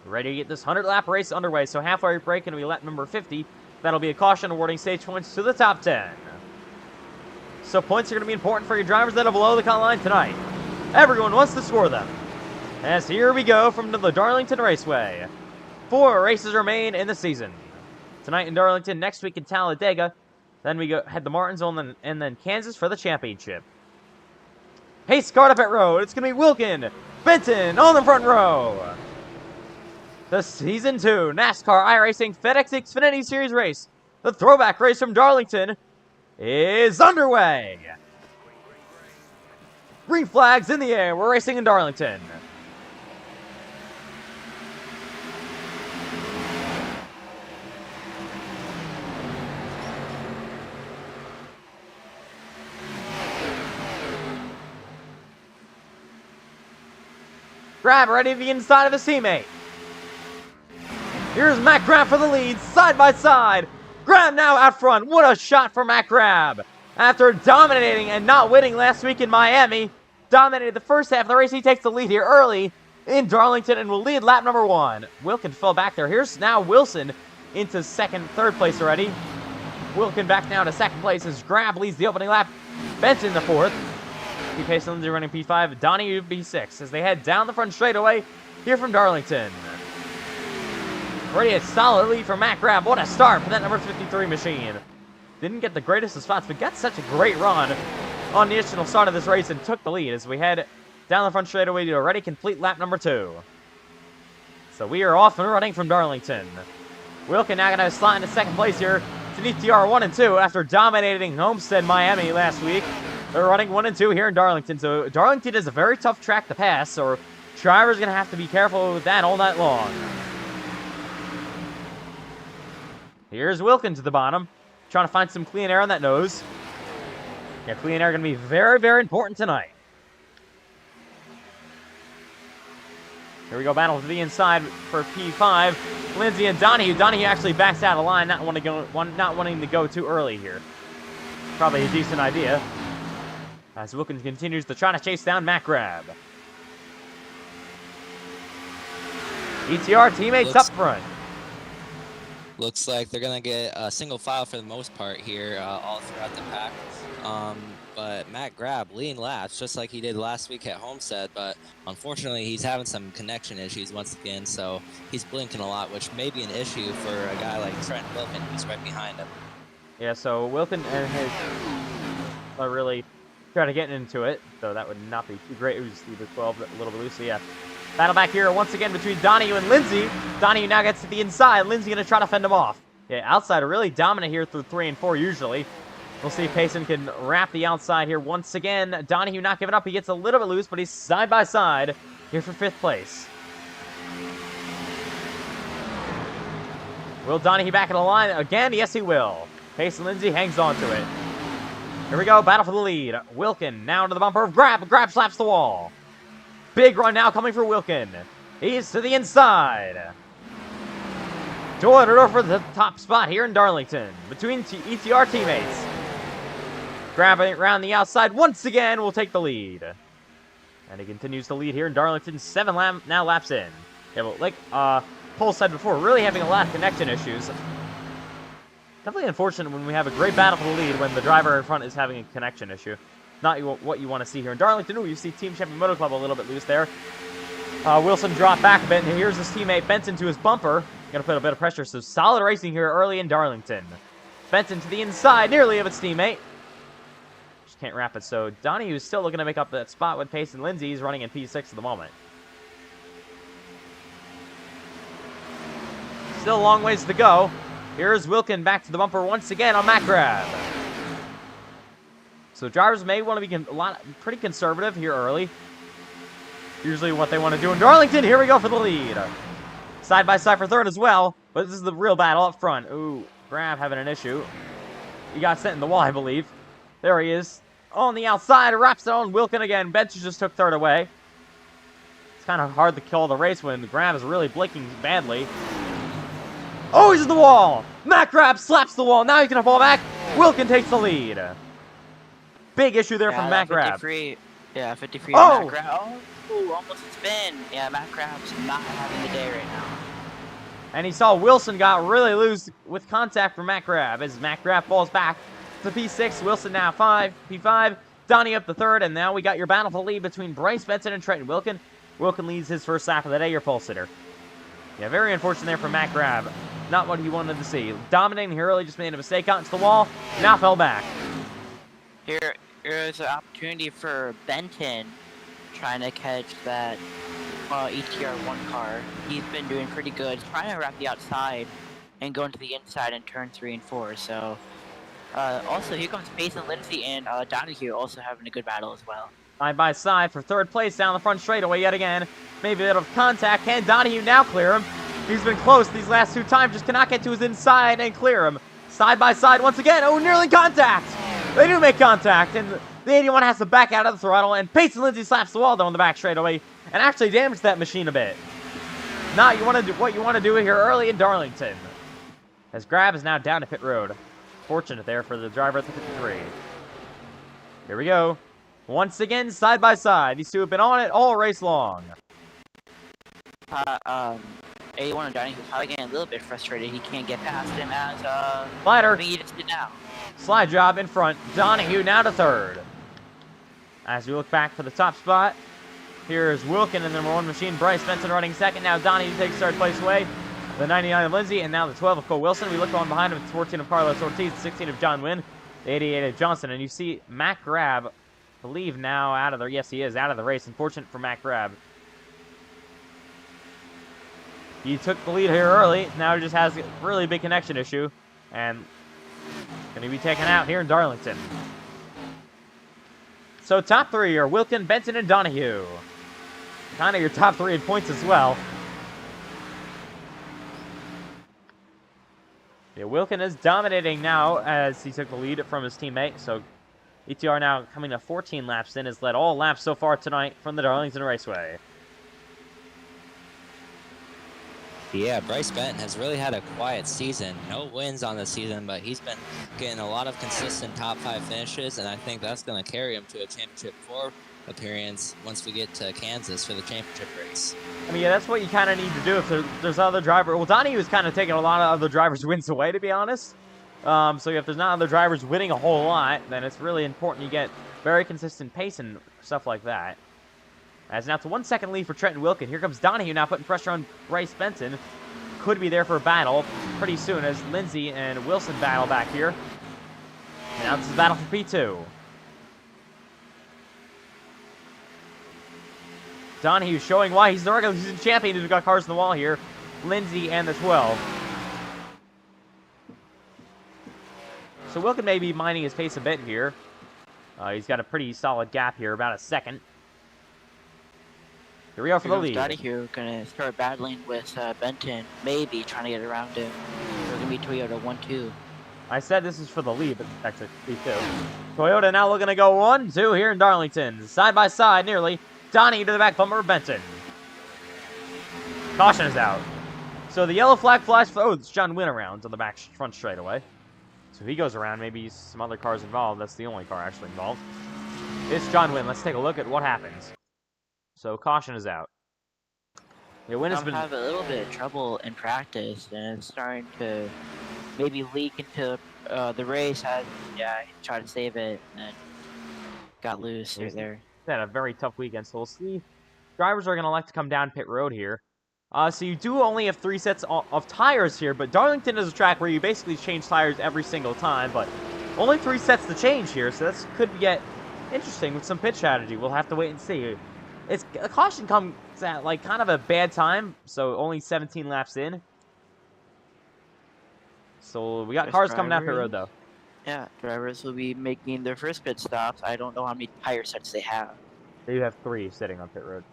Ready to get this 100-lap race underway. So halfway break going to be lap number 50. That'll be a caution awarding stage points to the top 10. So points are going to be important for your drivers that are below the cut line tonight. Everyone wants to score them. As here we go from the Darlington Raceway. 4 races remain in the season. Tonight in Darlington, next week in Talladega. Then we head to Martinsville and then Kansas for the championship. Pace car up at road. It's going to be Wilkin Benton on the front row. The Season 2 NASCAR iRacing FedEx Xfinity Series race. The throwback race from Darlington is underway. Green flags in the air. We're racing in Darlington. Grab ready to the inside of his teammate. Here's Matt Grab for the lead, side by side. Grab now out front. What a shot for Matt Grab. After dominating and not winning last week in Miami, dominated the first half of the race. He takes the lead here early in Darlington and will lead lap number 1. Wilkin fell back there. Here's now Wilson into third place already. Wilkin back now to second place as Grab leads the opening lap. Benton the 4th. Payson Lindsay running P5. Donahue P6 as they head down the front straightaway here from Darlington. Already a solid lead for Matt Grab. What a start for that number 53 machine. Didn't get the greatest of spots, but got such a great run on the initial start of this race and took the lead as we head down the front straightaway to already complete lap number 2. So we are off and running from Darlington. Wilkin now going to slide into second place here to DTR 1 and 2 after dominating Homestead, Miami last week. They're running 1 and 2 here in Darlington. So Darlington is a very tough track to pass, so drivers are going to have to be careful with that all night long. Here's Wilkin to the bottom, trying to find some clean air on that nose. Yeah, clean air going to be very, very important tonight. Here we go, battle to the inside for P5. Lindsay and Donahue. Donahue actually backs out of line, not wanting to go too early here. Probably a decent idea. as Wilkins continues to try to chase down Matt Grab. ETR teammates up front. Looks like they're going to get a single file for the most part here all throughout the pack. But Matt Grab leading laps just like he did last week at Homestead, but unfortunately he's having some connection issues once again, so he's blinking a lot, which may be an issue for a guy like Trent Wilkin who's right behind him. Yeah, so Wilkin and his are really trying to get into it, so that would not be too great. It was the 12 a little bit loose, so yeah. Battle back here once again between Donahue and Lindsay. Donahue now gets to the inside. Lindsay going to try to fend him off. Yeah, outside are really dominant here through 3 and 4 usually. We'll see if Payson can wrap the outside here once again. Donahue not giving up. He gets a little bit loose, but he's side by side here for 5th place. Will Donahue back in the line again? Yes, he will. Payson Lindsay hangs on to it. Here we go. Battle for the lead. Wilkin now into the bumper. Grab. Grab slaps the wall. Big run now coming for Wilkin. He's to the inside. Doing it over the top spot here in Darlington between ETR teammates. Grabbing it around the outside once again will take the lead. And he continues to lead here in Darlington. 7 laps in. Yeah, but like Cole said before, really having a lot of connection issues. Definitely unfortunate when we have a great battle for the lead when the driver in front is having a connection issue. Not what you want to see here in Darlington. Ooh, you see Team Champion Motor Club a little bit loose there. Wilson dropped back a bit, and here's his teammate Benson to his bumper. Gonna put a bit of pressure, so solid racing here early in Darlington. Benson to the inside, nearly of its teammate. Just can't wrap it, so Donahue's still looking to make up that spot with Payson Lindsay. He's running in P6 at the moment. Still a long ways to go. Here's Wilkin back to the bumper once again on Matt Grab. So drivers may want to be pretty conservative here early. Usually what they want to do in Darlington. Here we go for the lead. Side by side for 3rd as well. But this is the real battle up front. Ooh, Grab having an issue. He got sent in the wall, I believe. There he is. On the outside, wraps it on Wilkin again. Benson just took 3rd away. It's kind of hard to call the race when Grab is really blinking badly. Oh, he's in the wall. Matt Grab slaps the wall. Now he's going to fall back. Wilkin takes the lead. Big issue there from Matt Grab. 53. Yeah, 53. Oh! Matt Grab. Oh, almost a spin. Yeah, Matt Grab's not having the day right now. And he saw Wilson got really loose with contact from Matt Grab as Matt Grab falls back to P6. Wilson now P5. Donnie up the 3rd, and now we got your battle for the lead between Bryce Benson and Trenton Wilkin. Wilkin leads his first lap of the day, your pole sitter. Yeah, very unfortunate there for Matt Grab. Not what he wanted to see. Dominating here early, just made a mistake out into the wall. Now fell back. Here's an opportunity for Benton trying to catch that ETR1 car. He's been doing pretty good. He's trying to wrap the outside and go into the inside in turn 3 and 4. So, also here comes Payson Lindsay and Donahue also having a good battle as well. Side by side for 3rd place down the front straightaway yet again. Maybe a bit of contact. Can Donahue now clear him? He's been close these last 2 times. Just cannot get to his inside and clear him. Side by side once again. Oh, nearly contact. They do make contact, and the 81 has to back out of the throttle, and Payson Lindsay slaps the wall down the back straightaway and actually damaged that machine a bit. Not what you want to do here early in Darlington. As Grab is now down to pit road. Fortunate there for the driver at the 53. Here we go. Once again, side by side. These two have been on it all race long. 81 and Donahue probably getting a little bit frustrated. He can't get past him as Slider. he just did now. Slide job in front. Donahue now to 3rd. As we look back for the top spot, here's Wilkin in the number 1 machine. Bryce Benson running 2nd. Now Donahue takes 3rd place away. The 99 of Lindsay, and now the 12 of Cole Wilson. We look on behind him. It's 14 of Carlos Ortiz, the 16 of John Wynn, the 88 of Johnson. And you see Matt Grab, I believe now out of the, yes he is, out of the race. Unfortunate for Matt Grab. He took the lead here early. Now he just has a really big connection issue. And going to be taken out here in Darlington. So top 3 are Wilkin, Benson, and Donahue. Kind of your top 3 in points as well. Yeah, Wilkin is dominating now as he took the lead from his teammate. So ETR now coming to 14 laps in, has led all laps so far tonight from the Darlington Raceway. Yeah, Bryce Benton has really had a quiet season. No wins on the season, but he's been getting a lot of consistent top 5 finishes, and I think that's going to carry him to a championship 4 appearance once we get to Kansas for the championship race. I mean, yeah, that's what you kind of need to do if there's other driver. Well, Donnie was kind of taking a lot of other drivers' wins away, to be honest. So if there's not other drivers winning a whole lot, then it's really important you get very consistent pace and stuff like that. As now it's a 1 second lead for Trenton Wilkin. Here comes Donahue now putting pressure on Bryce Benton. Could be there for a battle pretty soon as Lindsay and Wilson battle back here. And now this is a battle for P2. Donahue showing why he's the regular season champion. He's got cars in the wall here. Lindsay and the 12. So Wilkin may be minding his pace a bit here. He's got a pretty solid gap here, about a second. Here we are for the lead. Donahue gonna start battling with Benton, maybe trying to get around him. They're gonna be Toyota 1-2. I said this is for the lead, but it's actually P2. Toyota now looking to go 1-2 here in Darlington. Side by side, nearly. Donahue to the back bumper of Benton. Caution is out. So the yellow flag flies for... Oh, it's John Wynn around on the back front straightaway. So if he goes around, maybe some other cars involved. That's the only car actually involved. It's John Wynn. Let's take a look at what happens. So caution is out. Yeah, Wynn has been having a little bit of trouble in practice, and it's starting to maybe leak into the race. He tried to save it and got loose there. Had a very tough weekend, so we'll see. Drivers are going to like to come down pit road here. So you do only have 3 sets of tires here, but Darlington is a track where you basically change tires every single time, but only 3 sets to change here, so this could get interesting with some pit strategy. We'll have to wait and see. A caution comes at like kind of a bad time, so only 17 laps in. So we got cars coming down pit road though. Yeah, drivers will be making their first pit stops. I don't know how many tire sets they have. They have 3 sitting on pit road.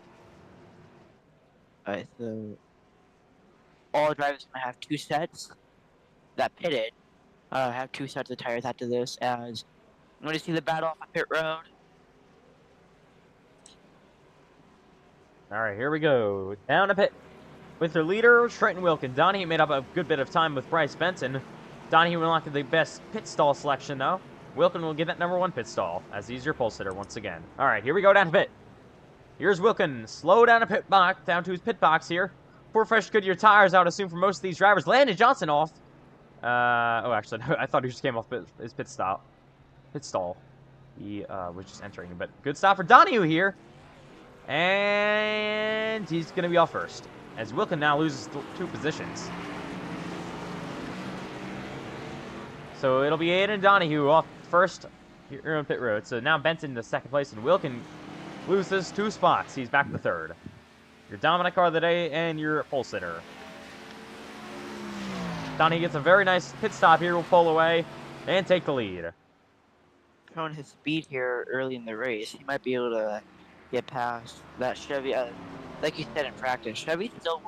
Alright, so all drivers are gonna have 2 sets that pitted. Have 2 sets of tires after this. As I'm gonna see the battle off on pit road. All right, here we go. Down to pit with their leader, Trenton Wilkin. Donahue made up a good bit of time with Bryce Benton. Donahue will not get the best pit stall selection, though. Wilkin will get that number 1 pit stall, as he's your pole sitter once again. All right, here we go down to pit. Here's Wilkin. Slow down to pit box, down to his pit box here. 4 fresh Goodyear tires, I would assume, for most of these drivers. Landon Johnson off. Oh, actually, I thought he just came off his pit stall. He was just entering, but good stop for Donahue here. And he's going to be off first, as Wilkin now loses 2 positions. So it'll be Aiden Donahue off first here on pit road. So now Benton to second place, and Wilkin loses 2 spots. He's back to 3rd. Your dominant car of the day and your pole sitter. Donahue gets a very nice pit stop here. Will pull away and take the lead. Showing his speed here early in the race, he might be able to get past that Chevy. Like you said in practice, Chevy's still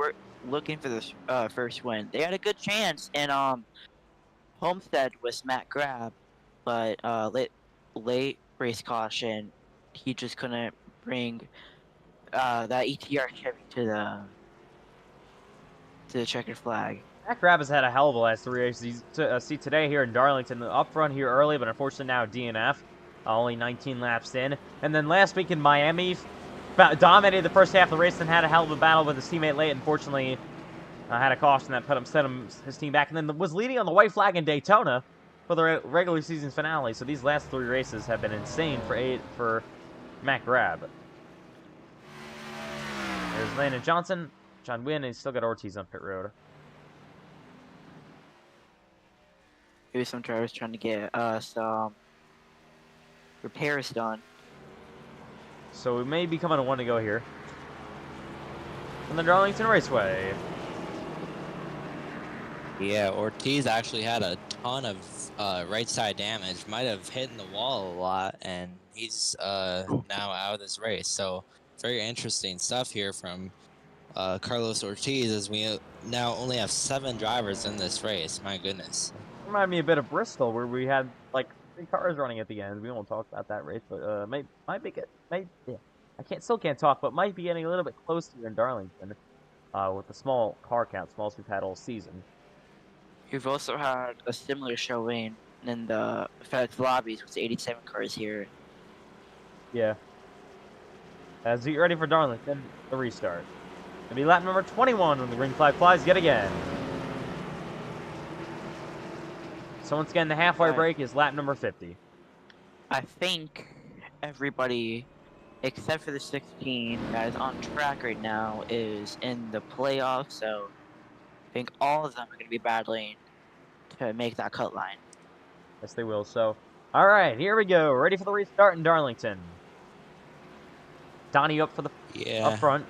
looking for the first win. They had a good chance, and Homestead was Matt Grab, but late race caution, he just couldn't bring that ETR Chevy to the checkered flag. Matt Grab has had a hell of a last 3 races. See today here in Darlington, up front here early, but unfortunately now DNF. Only 19 laps in. And then last week in Miami, dominated the first half of the race and had a hell of a battle with his teammate late. Unfortunately, had a caution that sent his team back. And then was leading on the white flag in Daytona for the regular season finale. So these last 3 races have been insane for Matt Grab. There's Landon Johnson, John Wynn, and he's still got Ortiz on pit road. Maybe some drivers trying to get some repairs done. So we may be coming to 1 to go here on the Darlington Raceway. Yeah, Ortiz actually had a ton of right side damage. Might have hit in the wall a lot, and he's now out of this race. So very interesting stuff here from Carlos Ortiz, as we now only have 7 drivers in this race. My goodness. Remind me a bit of Bristol, where we had like 3 cars running at the end. We won't talk about that race, but might be good. Yeah. Still can't talk, but might be getting a little bit close here in Darlington. with the small car count, smallest we've had all season. We've also had a similar showing in the FedEx lobbies with 87 cars here. Yeah. As we get ready for Darlington, the restart. It'll be lap number 21 when the green flag flies yet again. So once again, the halfway Right. break is lap number 50. I think everybody, except for the 16 that is on track right now, is in the playoffs. So I think all of them are going to be battling to make that cut line. Yes, they will. So, all right, here we go. Ready for the restart in Darlington. Donnie up for the Yeah. up front.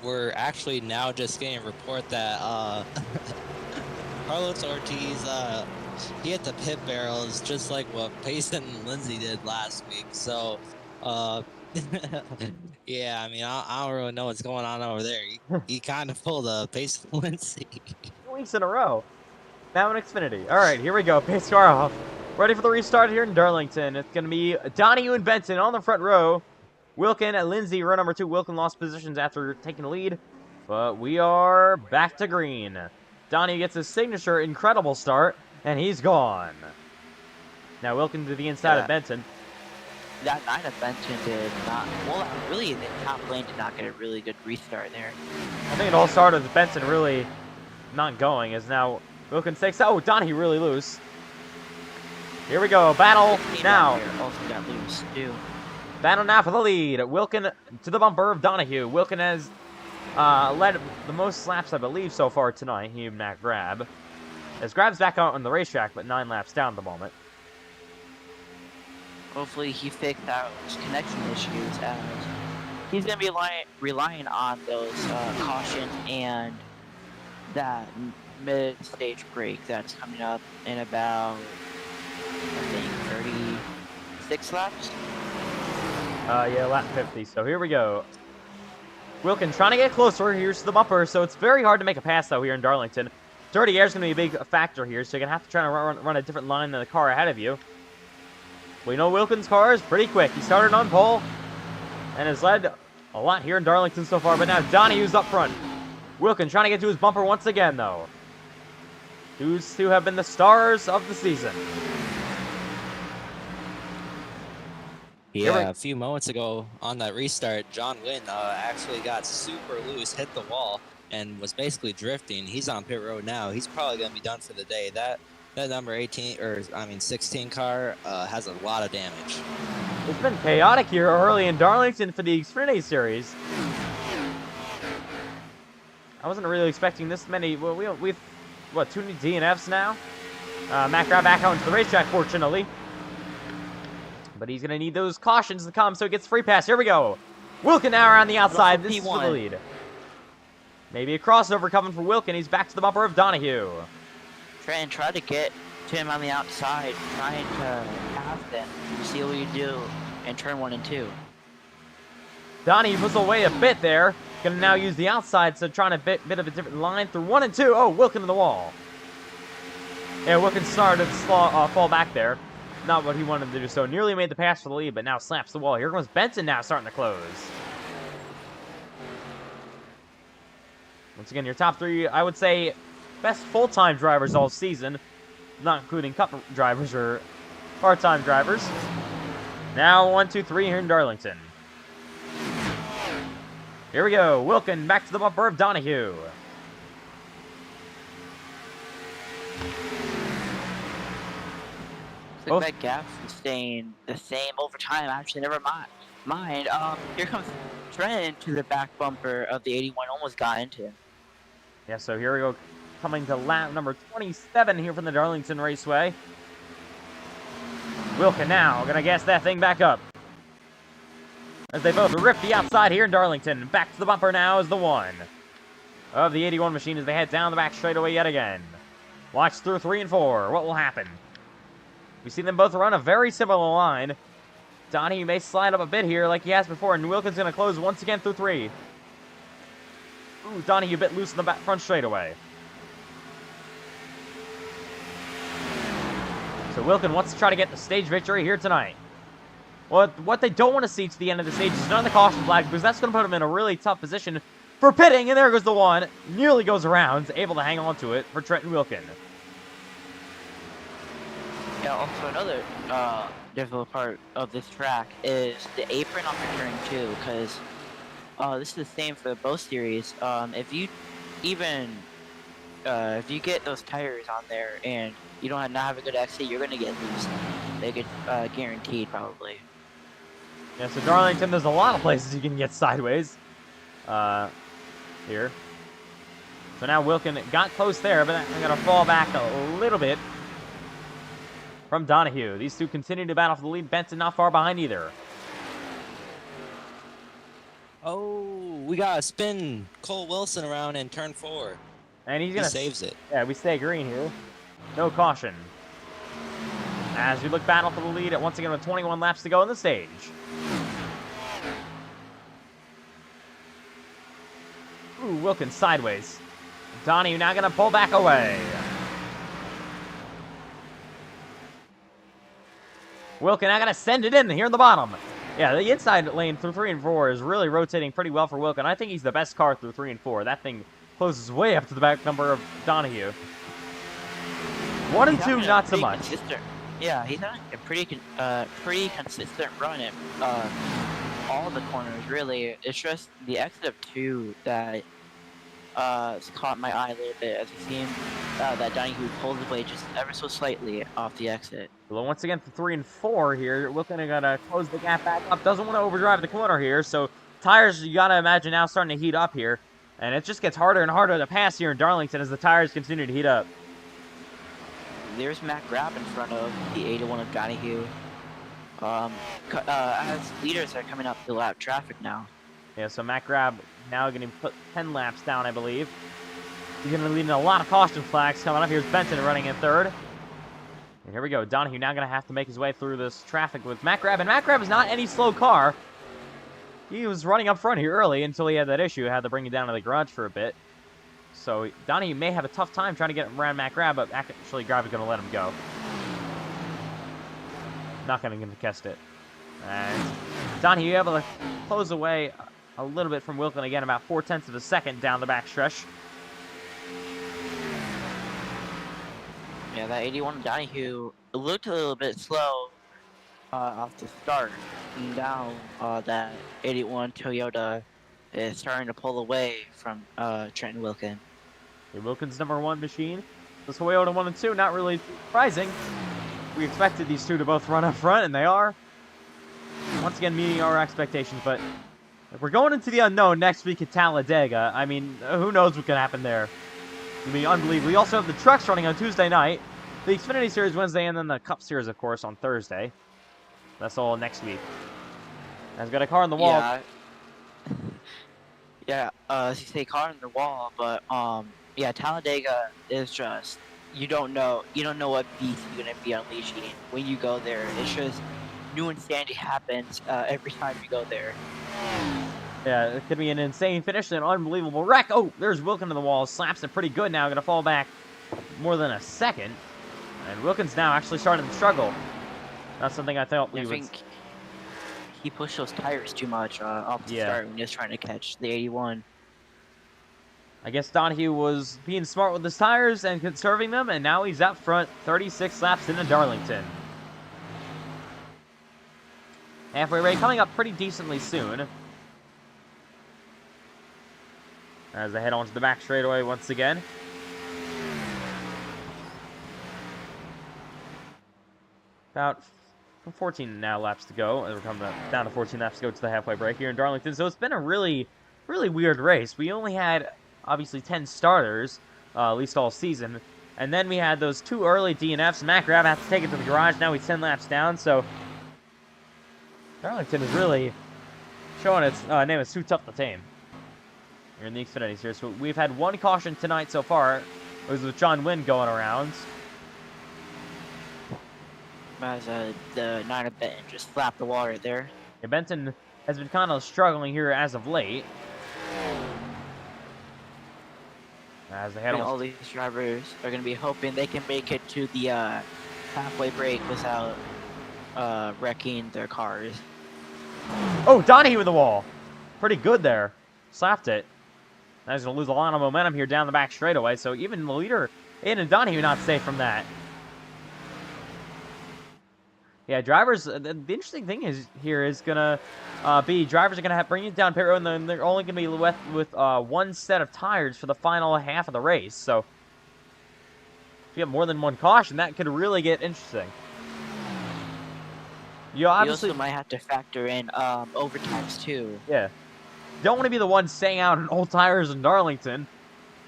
We're actually now just getting a report that Carlos Ortiz he hit the pit barrels just like what Payson and Lindsay did last week. So yeah, I mean I don't really know what's going on over there. He kind of pulled a Payson and Lindsay. 2 weeks in a row. Now in Xfinity. All right, here we go. Pace car off. Ready for the restart here in Darlington. It's going to be Donahue and Benson on the front row. Wilkin at Lindsay, row number 2. Wilkin lost positions after taking the lead. But we are back to green. Donahue gets his signature incredible start, and he's gone. Now Wilkin to the inside of Benson. That 9 of Benson did not, well, really, the top lane did not get a really good restart there. I think it all started with Benson really not going, as now Wilkin takes. Oh, Donahue really loose. Here we go. Battle now. Also got loose, too. Battle now for the lead. Wilkin to the bumper of Donahue. Wilkin has led the most laps, I believe, so far tonight. He and Matt Grab. As Grab's back out on the racetrack, but 9 laps down at the moment. Hopefully he fixed out his connection issues, as he's going to be relying on those caution and that mid-stage break that's coming up in about, I think, 36 laps. Yeah, lap 50. So here we go. Wilkin trying to get closer. Here's the bumper. So it's very hard to make a pass, though, here in Darlington. Dirty air is going to be a big factor here, so you're going to have to try to run a different line than the car ahead of you. We know Wilkin's car is pretty quick. He started on pole and has led a lot here in Darlington so far, but now Donahue's up front. Wilkin trying to get to his bumper once again, though. These two have been the stars of the season. Yeah, a few moments ago on that restart, John Wynn actually got super loose, hit the wall, and was basically drifting. He's on pit road now. He's probably going to be done for the day. That number 16 car has a lot of damage. It's been chaotic here early in Darlington for the Xfinity Series. I wasn't really expecting this many. Well, we've what, 2 DNFs now? Matt Grab back out into the racetrack, fortunately. But he's going to need those cautions to come, so he gets free pass. Here we go. Wilkin now around the outside. This is for the lead. Maybe a crossover coming for Wilkin. He's back to the bumper of Donahue. Try to get to him on the outside, trying to pass them. See what you do in turn 1 and 2. Donahue puts away a bit there. Going to now use the outside, so trying a bit of a different line through 1 and 2. Oh, Wilkin to the wall. Yeah, Wilkin started to fall back there. Not what he wanted to do, so nearly made the pass for the lead, but now slaps the wall. Here comes Benson now starting to close. Once again, your top 3, I would say, best full-time drivers all season, not including cup drivers or part-time drivers. Now 1, 2, 3 here in Darlington. Here we go. Wilkin back to the bumper of Donahue. Looks like that gap is staying the same over time. Actually, never mind. Here comes Trent to the back bumper of the 81. Almost got into him. Yeah, so here we go. Coming to lap number 27 here from the Darlington Raceway. Wilkin now going to gas that thing back up. As they both rip the outside here in Darlington. Back to the bumper now is the 1 of the 81 machine as they head down the back straightaway yet again. Watch through 3 and 4. What will happen? We see them both run a very similar line. Donahue may slide up a bit here like he has before, and Wilkin's going to close once again through 3. Ooh, Donahue a bit loose in the back front straightaway. So Wilkin wants to try to get the stage victory here tonight. What they don't want to see to the end of the stage is none of the caution flags, because that's going to put him in a really tough position for pitting, and there goes the one. Nearly goes around, able to hang on to it for Trenton Wilkin. Yeah, also another difficult part of this track is the apron on the turn 2, because this is the same for both series. If you get those tires on there and you don't not have a good exit, you're gonna get loose. They get guaranteed probably. Yeah, so Darlington, there's a lot of places you can get sideways. Here. So now Wilkin got close there, but I'm gonna fall back a little bit from Donahue. These two continue to battle for the lead. Benson not far behind either. Oh, we got to spin Cole Wilson around in turn 4. And he's He gonna saves it. Yeah, we stay green here. No caution. As we look battle for the lead, once again with 21 laps to go on the stage. Ooh, Wilkins sideways. Donahue now gonna pull back away. Wilkin now gonna send it in here in the bottom. Yeah, the inside lane through 3 and 4 is really rotating pretty well for Wilkin. I think he's the best car through 3 and 4. That thing closes way up to the back number of Donahue. 1 and 2, not so much. Consistent. Yeah, he's having a pretty consistent run at all the corners. Really, it's just the exit of 2 that caught my eye a little bit, as it seemed that Donahue pulled away just ever so slightly off the exit. Well, once again, for 3 and 4 here, Wilkin gonna close the gap back up. Doesn't want to overdrive the corner here, so tires, you gotta imagine, now starting to heat up here. And it just gets harder and harder to pass here in Darlington as the tires continue to heat up. There's Matt Grab in front of the 81 of Donahue. As leaders are coming up the lap traffic now. Yeah, so Matt Grab now going to put 10 laps down, I believe. He's going to be leading a lot of caution flags coming up. Here's Benton running in 3rd. And here we go. Donahue now going to have to make his way through this traffic with Matt Grab. And Matt Grab is not any slow car. He was running up front here early until he had that issue. Had to bring it down to the garage for a bit. So Donahue may have a tough time trying to get around Matt Grab, but actually Grab is going to let him go. Not going to contest it. And Donahue able to close away a little bit from Wilkin again, about 0.4 of a second down the backstretch. Yeah, that 81 Donahue looked a little bit slow off the start. And now that 81 Toyota is starting to pull away from Trenton Wilkin. Yeah, Wilkin's #1 machine. The Toyota 1 and 2, not really surprising. We expected these two to both run up front, and they are. Once again, meeting our expectations, but if we're going into the unknown next week at Talladega, I mean, who knows what could happen there. It's going to be unbelievable. We also have the trucks running on Tuesday night, the Xfinity Series Wednesday, and then the Cup Series, of course, on Thursday. That's all next week. I've got a car on the wall. Yeah, as you say, car on the wall, but yeah, Talladega is just, you don't know what beast you're gonna be unleashing when you go there. It's just new insanity happens every time you go there. Yeah, it could be an insane finish and an unbelievable wreck. Oh, there's Wilkin to the wall. Slaps it pretty good now. Going to fall back more than a second. And Wilkin's now actually starting to struggle. That's something I thought we would... think he pushed those tires too much off the start when he was trying to catch the 81. I guess Donahue was being smart with his tires and conserving them, and now he's up front 36 laps into Darlington. Halfway rate coming up pretty decently soon. As they head onto the back straightaway once again. About 14 now laps to go. We're coming down to 14 laps to go to the halfway break here in Darlington. So it's been a really weird race. We only had, obviously, 10 starters, at least all season. And then we had those 2 early DNFs. Matt Grab had to take it to the garage. Now he's 10 laps down. So Darlington is really showing its name is too tough to tame. Here in the Xfinity Series. So we've had 1 caution tonight so far. It was with John Wynn going around. As the 9 of Benton just slapped the water there. Yeah, Benton has been kind of struggling here as of late. As they head on. All these drivers are going to be hoping they can make it to the halfway break without wrecking their cars. Oh, Donahue with the wall. Pretty good there. Slapped it. Now he's going to lose a lot of momentum here down the back straightaway, so even the leader, Aiden Donahue, not safe from that. Yeah, drivers, the interesting thing is here is going to be drivers are going to have bring it down pit road, and then they're only going to be left with one set of tires for the final half of the race. So if you have more than one caution, that could really get interesting. You obviously also might have to factor in overtimes too. Yeah. Don't want to be the one staying out on old tires in Darlington.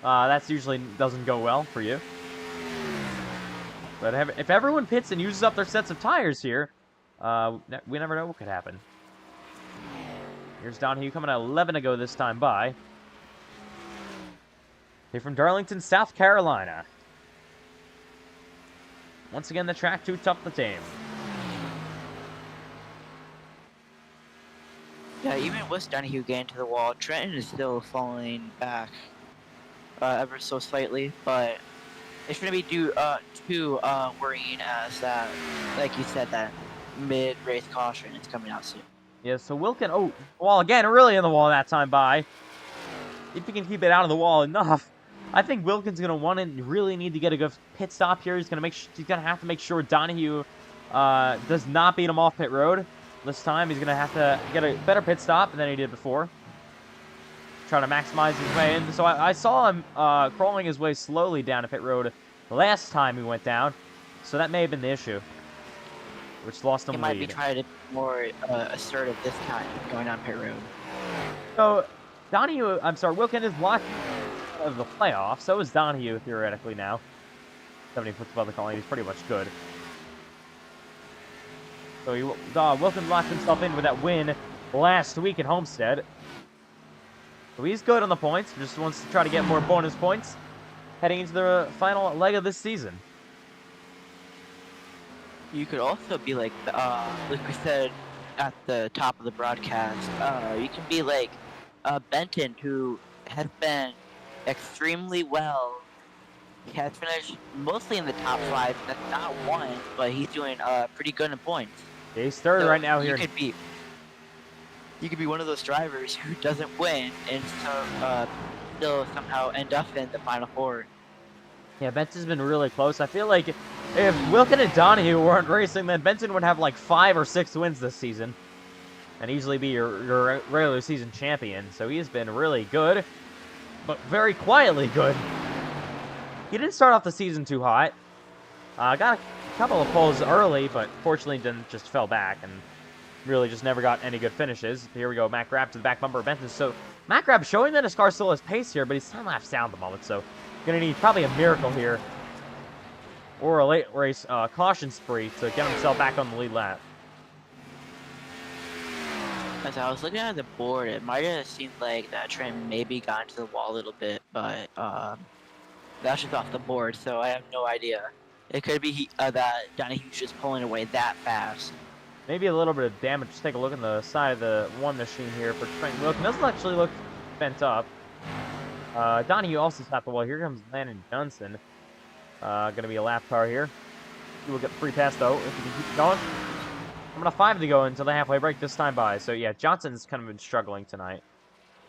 That's usually doesn't go well for you. But if everyone pits and uses up their sets of tires here, we never know what could happen. Here's Donahue coming at 11 to go this time by. They're from Darlington, South Carolina. Once again, the track too tough to tame. Yeah, even with Donahue getting to the wall, Trenton is still falling back ever so slightly, but it shouldn't be too worrying as that, like you said, that mid-race caution is coming out soon. Yeah, so Wilkin, oh, well, again, really in the wall that time by. If he can keep it out of the wall enough, I think Wilkin's going to want to really need to get a good pit stop here. He's going to have to make sure Donahue does not beat him off pit road. This time, he's going to have to get a better pit stop than he did before. Trying to maximize his way in. So I saw him crawling his way slowly down to pit road last time he went down. So that may have been the issue, which lost him He lead. might be trying to be more assertive this time, going on pit road. So, Wilkin is watching of the playoffs. So is Donahue, theoretically, now. 70 foot above the colony. He's pretty much good. So Wilkin locked himself in with that win last week at Homestead. So he's good on the points. Just wants to try to get more bonus points heading into the final leg of this season. You could also be like we said at the top of the broadcast, you can be like Benton, who has been extremely well. He has finished mostly in the top 5. That's not one, but he's doing pretty good in points. Yeah, he's third right now here. You could be one of those drivers who doesn't win and still somehow end up in the final 4. Yeah, Benton's been really close. I feel like if Wilkin and Donahue weren't racing, then Benton would have like 5 or 6 wins this season and easily be your regular season champion. So he's been really good, but very quietly good. He didn't start off the season too hot. Got a couple of poles early, but fortunately just fell back and really just never got any good finishes. Here we go, Matt Grab to the back bumper of Benton. So Matt Grab showing that his car still has pace here, but he's time lapse down at the moment. So gonna need probably a miracle here or a late race caution spree to get himself back on the lead lap. As I was looking at the board, it might have seemed like that train maybe got into the wall a little bit, but that's just off the board, so I have no idea. It could be that Donahue's just pulling away that fast. Maybe a little bit of damage. Just take a look on the side of the one machine here for Trent Wilkin. Doesn't actually look bent up. Donahue also stopped the wall. Here comes Landon Johnson. Going to be a lap car here. He will get the free pass, though, if he can keep it going. I'm going to 5 to go until the halfway break this time by. So, yeah, Johnson's kind of been struggling tonight,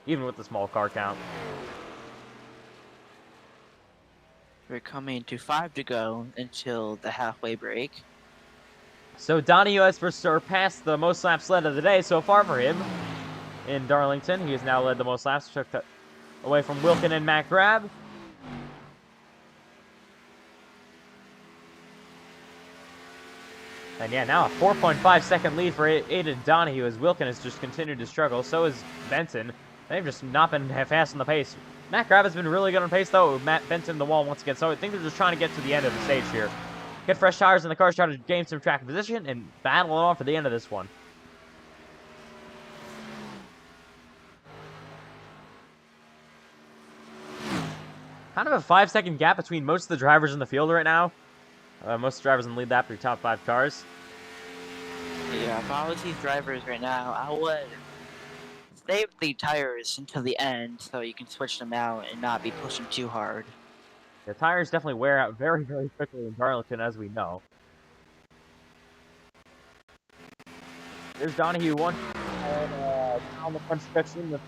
even with the small car count. We're coming to 5 to go until the halfway break. So Donahue has surpassed the most laps led of the day so far for him in Darlington. He has now led the most laps, took that away from Wilkin and Matt Grab. And yeah, now a 4.5 second lead for Aiden Donahue as Wilkin has just continued to struggle. So has Benton. They've just not been fast on the pace. Matt Grab has been really good on pace, though. Matt Benton the wall once again. So I think they're just trying to get to the end of the stage here. Get fresh tires in the cars, try to gain some track position, and battle it on for the end of this one. Kind of a 5-second gap between most of the drivers in the field right now. Most drivers in the lead lap are top 5 cars. Yeah, if I was these drivers right now, I would save the tires until the end so you can switch them out and not be pushing too hard. The tires definitely wear out very, very quickly in Darlington, as we know. There's Donahue, one on the front section with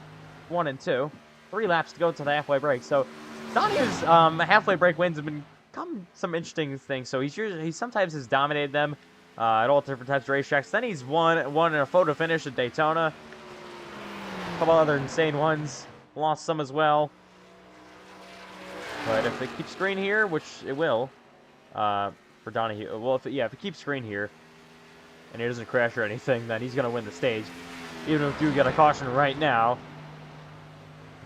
1 and 2. 3 laps to go to the halfway break. So Donahue's halfway break wins have become some interesting things. So he sometimes has dominated them at all different types of racetracks. Then he's won in a photo finish at Daytona. A couple other insane ones. Lost some as well. But if it keeps green here, which it will, for Donahue. Well, if it keeps green here, and he doesn't crash or anything, then he's going to win the stage. Even if you get a caution right now,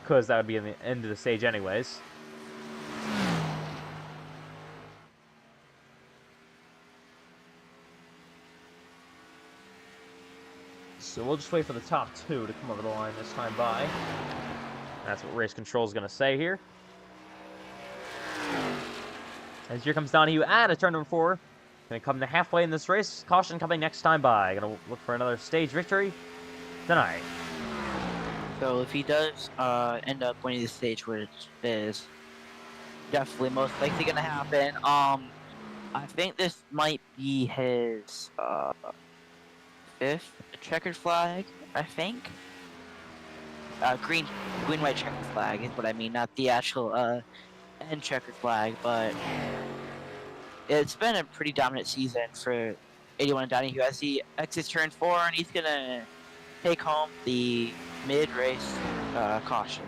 because that would be in the end of the stage anyways. So we'll just wait for the top 2 to come over the line this time by. That's what race control is going to say here. As here comes Donahue at a turn number 4. Going to come to halfway in this race. Caution coming next time by. Going to look for another stage victory tonight. So if he does end up winning the stage, which is definitely most likely going to happen, I think this might be his 5th checkered flag, I think. Green, white checkered flag is what I mean, not the actual end checkered flag, but it's been a pretty dominant season for 81 Donahue as he exits turn 4, and he's going to take home the mid-race caution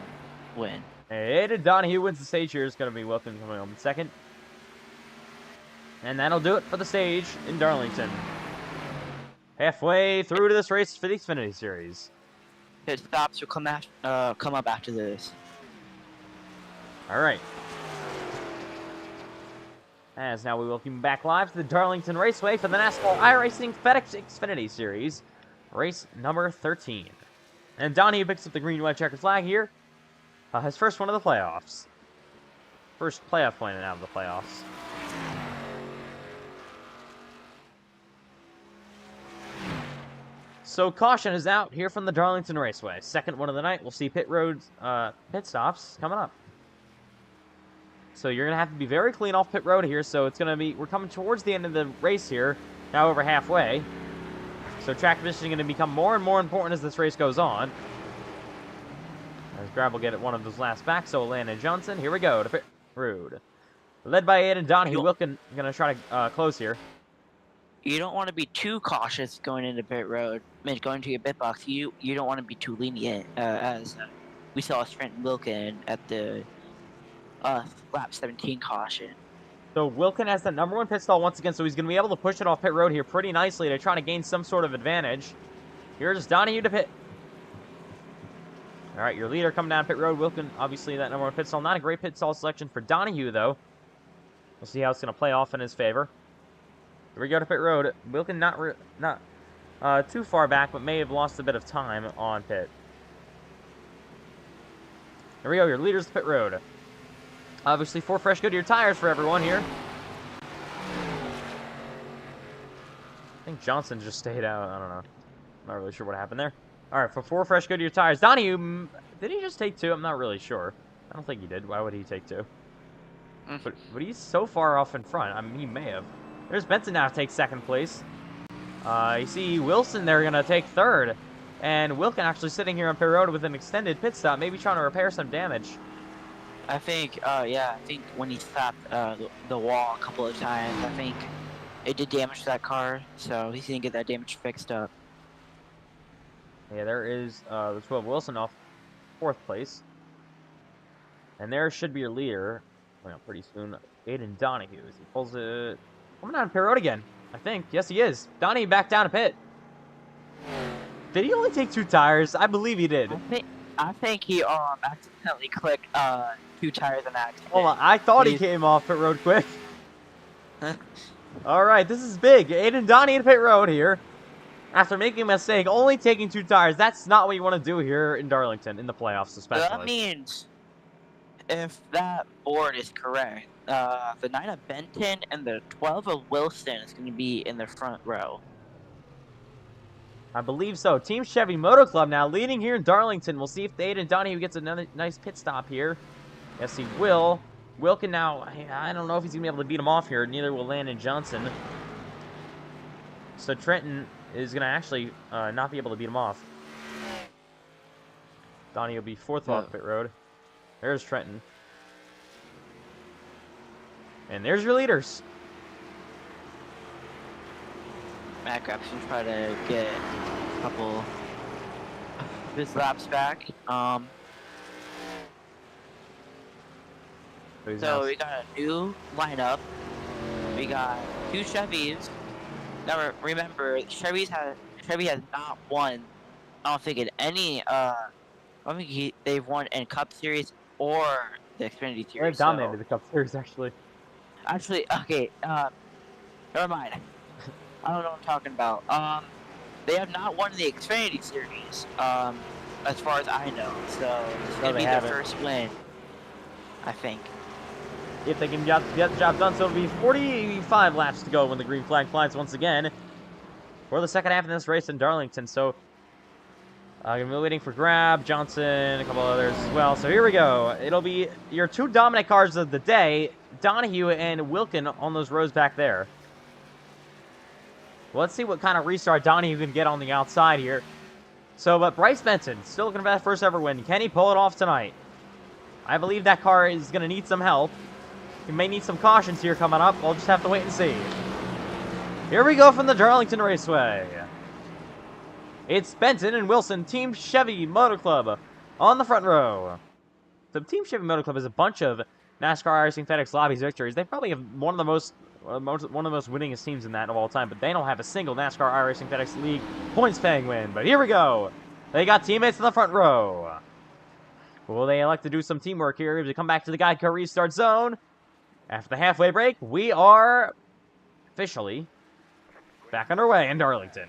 win. Aiden Donahue wins the stage here. It's going to be Wilson coming home in second. And that'll do it for the stage in Darlington. Halfway through to this race for the Xfinity Series. Pit stops will come up after this. All right. As now we welcome back live to the Darlington Raceway for the NASCAR iRacing FedEx Xfinity Series, race number 13. And Donahue picks up the green-white checkered flag here. His first one of the playoffs. First playoff win out of the playoffs. So caution is out here from the Darlington Raceway. Second one of the night. We'll see pit stops coming up. So you're gonna have to be very clean off pit road here. So it's gonna be, we're coming towards the end of the race here. Now over halfway. So track positioning is gonna become more and more important as this race goes on. As Grab will get at one of those last back. So Landon Johnson. Here we go to pit road. Led by Aiden Donahue. Wilkin gonna try to close here. You don't want to be too cautious going into pit road. I mean, going to your pit box. You don't want to be too lenient, as we saw Trent Wilkin at the lap 17 caution. So Wilkin has the number 1 pit stall once again, so he's going to be able to push it off pit road here pretty nicely to try to gain some sort of advantage. Here's Donahue to pit. All right, your leader coming down pit road. Wilkin, obviously, that number 1 pit stall. Not a great pit stall selection for Donahue, though. We'll see how it's going to play off in his favor. Here we go to pit road. Wilkin not too far back, but may have lost a bit of time on pit. Here we go, your leaders to pit road. Obviously, 4 fresh Goodyear tires for everyone here. I think Johnson just stayed out. I don't know. Not really sure what happened there. All right, for 4 fresh Goodyear tires. Donahue, did he just take 2? I'm not really sure. I don't think he did. Why would he take 2? But he's so far off in front. I mean, he may have. There's Benson now to take 2nd place. You see Wilson there going to take 3rd. And Wilkin actually sitting here on pit road with an extended pit stop, maybe trying to repair some damage. I think, I think when he stopped the wall a couple of times, I think it did damage to that car, so he's going to get that damage fixed up. Yeah, there is the 12 Wilson off 4th place. And there should be your leader, well, pretty soon, Aiden Donahue, as he pulls it. Coming down pit road again, I think. Yes, he is. Donahue back down to pit. Did he only take 2 tires? I believe he did. I think he accidentally clicked 2 tires on accident. Hold on, I thought he came off pit road quick. All right, this is big. Aiden Donahue to pit road here. After making a mistake, only taking 2 tires. That's not what you want to do here in Darlington, in the playoffs especially. That means, if that board is correct, the 9 of Benton and the 12 of Wilson is going to be in the front row. I believe so. Team Chevy Moto Club now leading here in Darlington. We'll see if Aiden Donahue gets another nice pit stop here. Yes, he will. Wilkin now, I don't know if he's going to be able to beat him off here. Neither will Landon Johnson. So Trenton is going to actually not be able to beat him off. Donahue will be 4th off pit road. There's Trenton. And there's your leaders. Matt Grab's gonna try to get a couple of his laps back. So we got a new lineup. We got 2 Chevys. Now remember, Chevy has not won. I don't think in any. I don't think they've won in Cup Series or the Xfinity Series. They've dominated the Cup Series, actually. Actually, okay. Never mind. I don't know what I'm talking about. They have not won the Xfinity Series. As far as I know, so it's gonna be their first win. I think. If they can get the job done, so it'll be 45 laps to go when the green flag flies once again for the second half of this race in Darlington. So I'm waiting for Grab, Johnson, a couple others as well. So here we go. It'll be your 2 dominant cars of the day, Donahue and Wilkin on those rows back there. Well, let's see what kind of restart Donahue can get on the outside here. So, but Bryce Benson, still looking for that first ever win. Can he pull it off tonight? I believe that car is going to need some help. He may need some cautions here coming up. We'll just have to wait and see. Here we go from the Darlington Raceway. It's Benton and Wilson, Team Chevy Motor Club on the front row. The Team Chevy Motor Club is a bunch of NASCAR iRacing FedEx Lobbies victories. They probably have one of the most winningest teams in that of all time, but they don't have a single NASCAR iRacing FedEx League points paying win. But here we go. They got teammates in the front row. Will they elect to do some teamwork here as we come back to the Geico restart zone? After the halfway break, we are officially back underway in Darlington.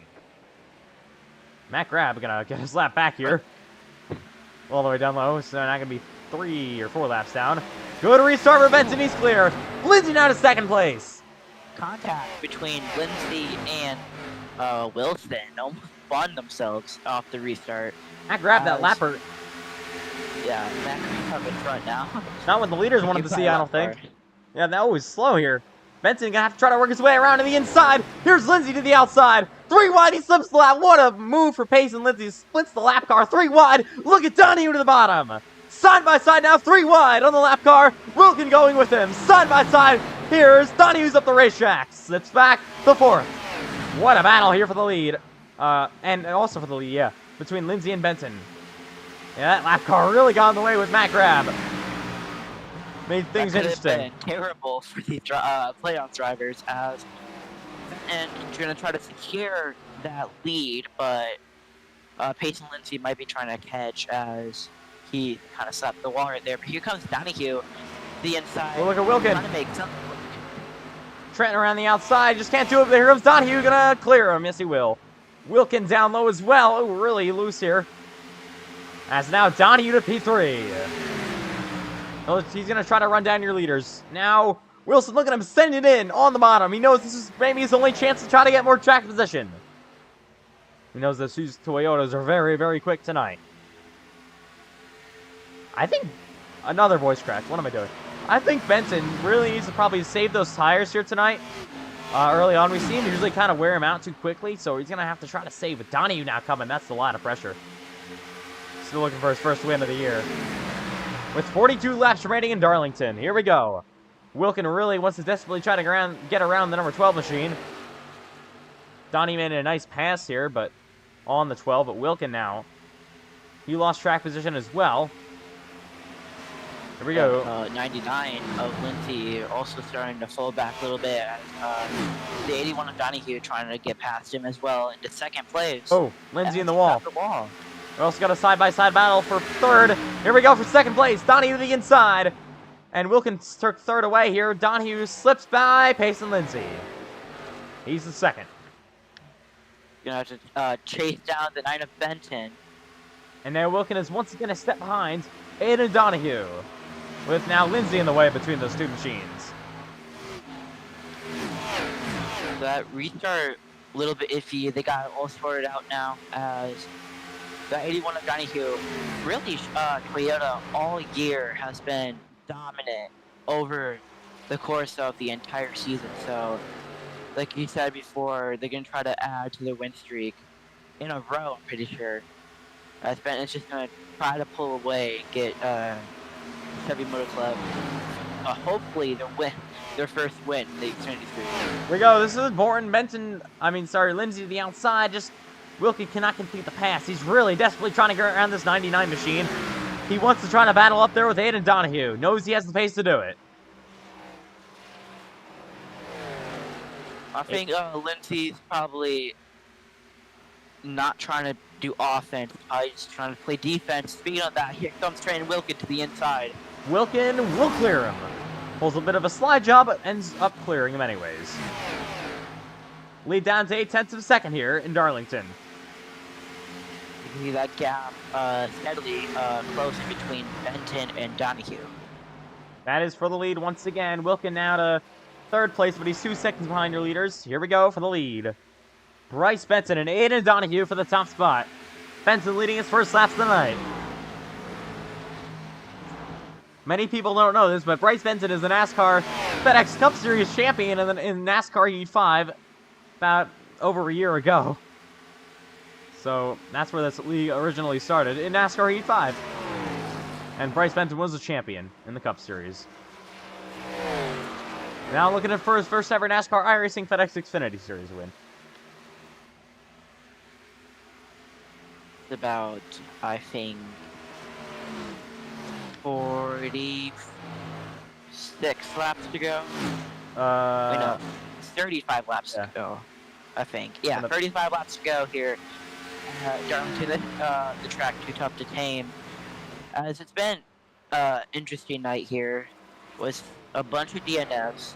Matt Grab gonna get his lap back here. All the way down low, so not gonna be 3 or 4 laps down. Good restart for Benson, he's clear. Lindsay now to second place. Contact between Lindsay and Wilson almost spun themselves off the restart. Matt Grab that lapper. Yeah, Matt Grab in front now. Not what the leaders wanted to see, I don't think. Yeah, that was slow here. Benson gonna have to try to work his way around to the inside. Here's Lindsay to the outside. 3 wide, he slips the lap. What a move for pace, and Lindsay splits the lap car 3 wide. Look at Donahue to the bottom. Side by side now, 3 wide on the lap car. Wilkin going with him. Side by side, here's Donahue's up the racetrack. Slips back the 4th. What a battle here for the lead. And also for the lead, yeah, between Lindsay and Benton. Yeah, that lap car really got in the way with Matt Grab. Made things interesting. Been terrible for the playoff drivers and you're going to try to secure that lead, but Peyton Lindsay might be trying to catch as he kind of slapped the wall right there. But here comes Donahue, the inside. Oh, look at Wilkin. Trying to make something. Trenton around the outside, just can't do it. But here comes Donahue, gonna clear him. Yes, he will. Wilkin down low as well. Oh, really loose here. As now Donahue to P3. Oh, he's gonna try to run down your leaders. Now, Wilson, look at him sending it in on the bottom. He knows this is maybe his only chance to try to get more track position. He knows the Suzuki Toyotas are very, very quick tonight. I think another voice crack. What am I doing? I think Benson really needs to probably save those tires here tonight. Early on, we see him usually kind of wear him out too quickly, so he's going to have to try to save. With Donahue now coming, that's a lot of pressure. Still looking for his first win of the year. With 42 laps remaining in Darlington, here we go. Wilkin really wants to desperately try to get around the number 12 machine. Donnie made a nice pass here, but on the 12, but Wilkin now. He lost track position as well. Here we go. 99 of Lindsay also starting to fall back a little bit. The 81 of Donahue trying to get past him as well into second place. Oh, Lindsay in the wall. We also got a side-by-side battle for third. Here we go for second place. Donahue to the inside. And Wilkins took third away here. Donahue slips by Payson Lindsay. He's the second. Gonna have to chase down the 9 of Benton. And now Wilkin is once again a step behind Aiden Donahue. With now Lindsay in the way between those two machines. So that restart a little bit iffy. They got it all sorted out now as the 81 of Donahue. Really, Toyota all year has been dominant over the course of the entire season. So, like you said before, they're going to try to add to their win streak in a row, I'm pretty sure. Benton's just going to try to pull away, get Chevy Motor Club. Hopefully their first win in the Xfinity Series. Here we go. This is Borton. Lindsay to the outside. Just Wilkie cannot complete the pass. He's really desperately trying to get around this 99 machine. He wants to try to battle up there with Aiden Donahue. Knows he has the pace to do it. I think Lindsay's probably not trying to do offense. He's trying to play defense. Speaking of that, here comes Trent Wilkin to the inside. Wilkin will clear him. Pulls a bit of a slide job, but ends up clearing him anyways. Lead down to 0.8 of a second here in Darlington. You can see that gap steadily closing between Benton and Donahue. That is for the lead once again. Wilkin now to third place, but he's 2 seconds behind your leaders. Here we go for the lead. Bryce Benton and Aiden Donahue for the top spot. Benton leading his first laps of the night. Many people don't know this, but Bryce Benton is the NASCAR FedEx Cup Series champion in NASCAR Heat 5 about over a year ago. So that's where this league originally started, in NASCAR Heat 5. And Bryce Benton was a champion in the Cup Series. Now looking at his first ever NASCAR iRacing FedEx Xfinity Series win. About, I think, 46 laps to go. Wait, no, 35 laps to go, I think. Yeah, 35 laps to go here. Darlington, the track too tough to tame. As it's been interesting night here, with a bunch of DNFs,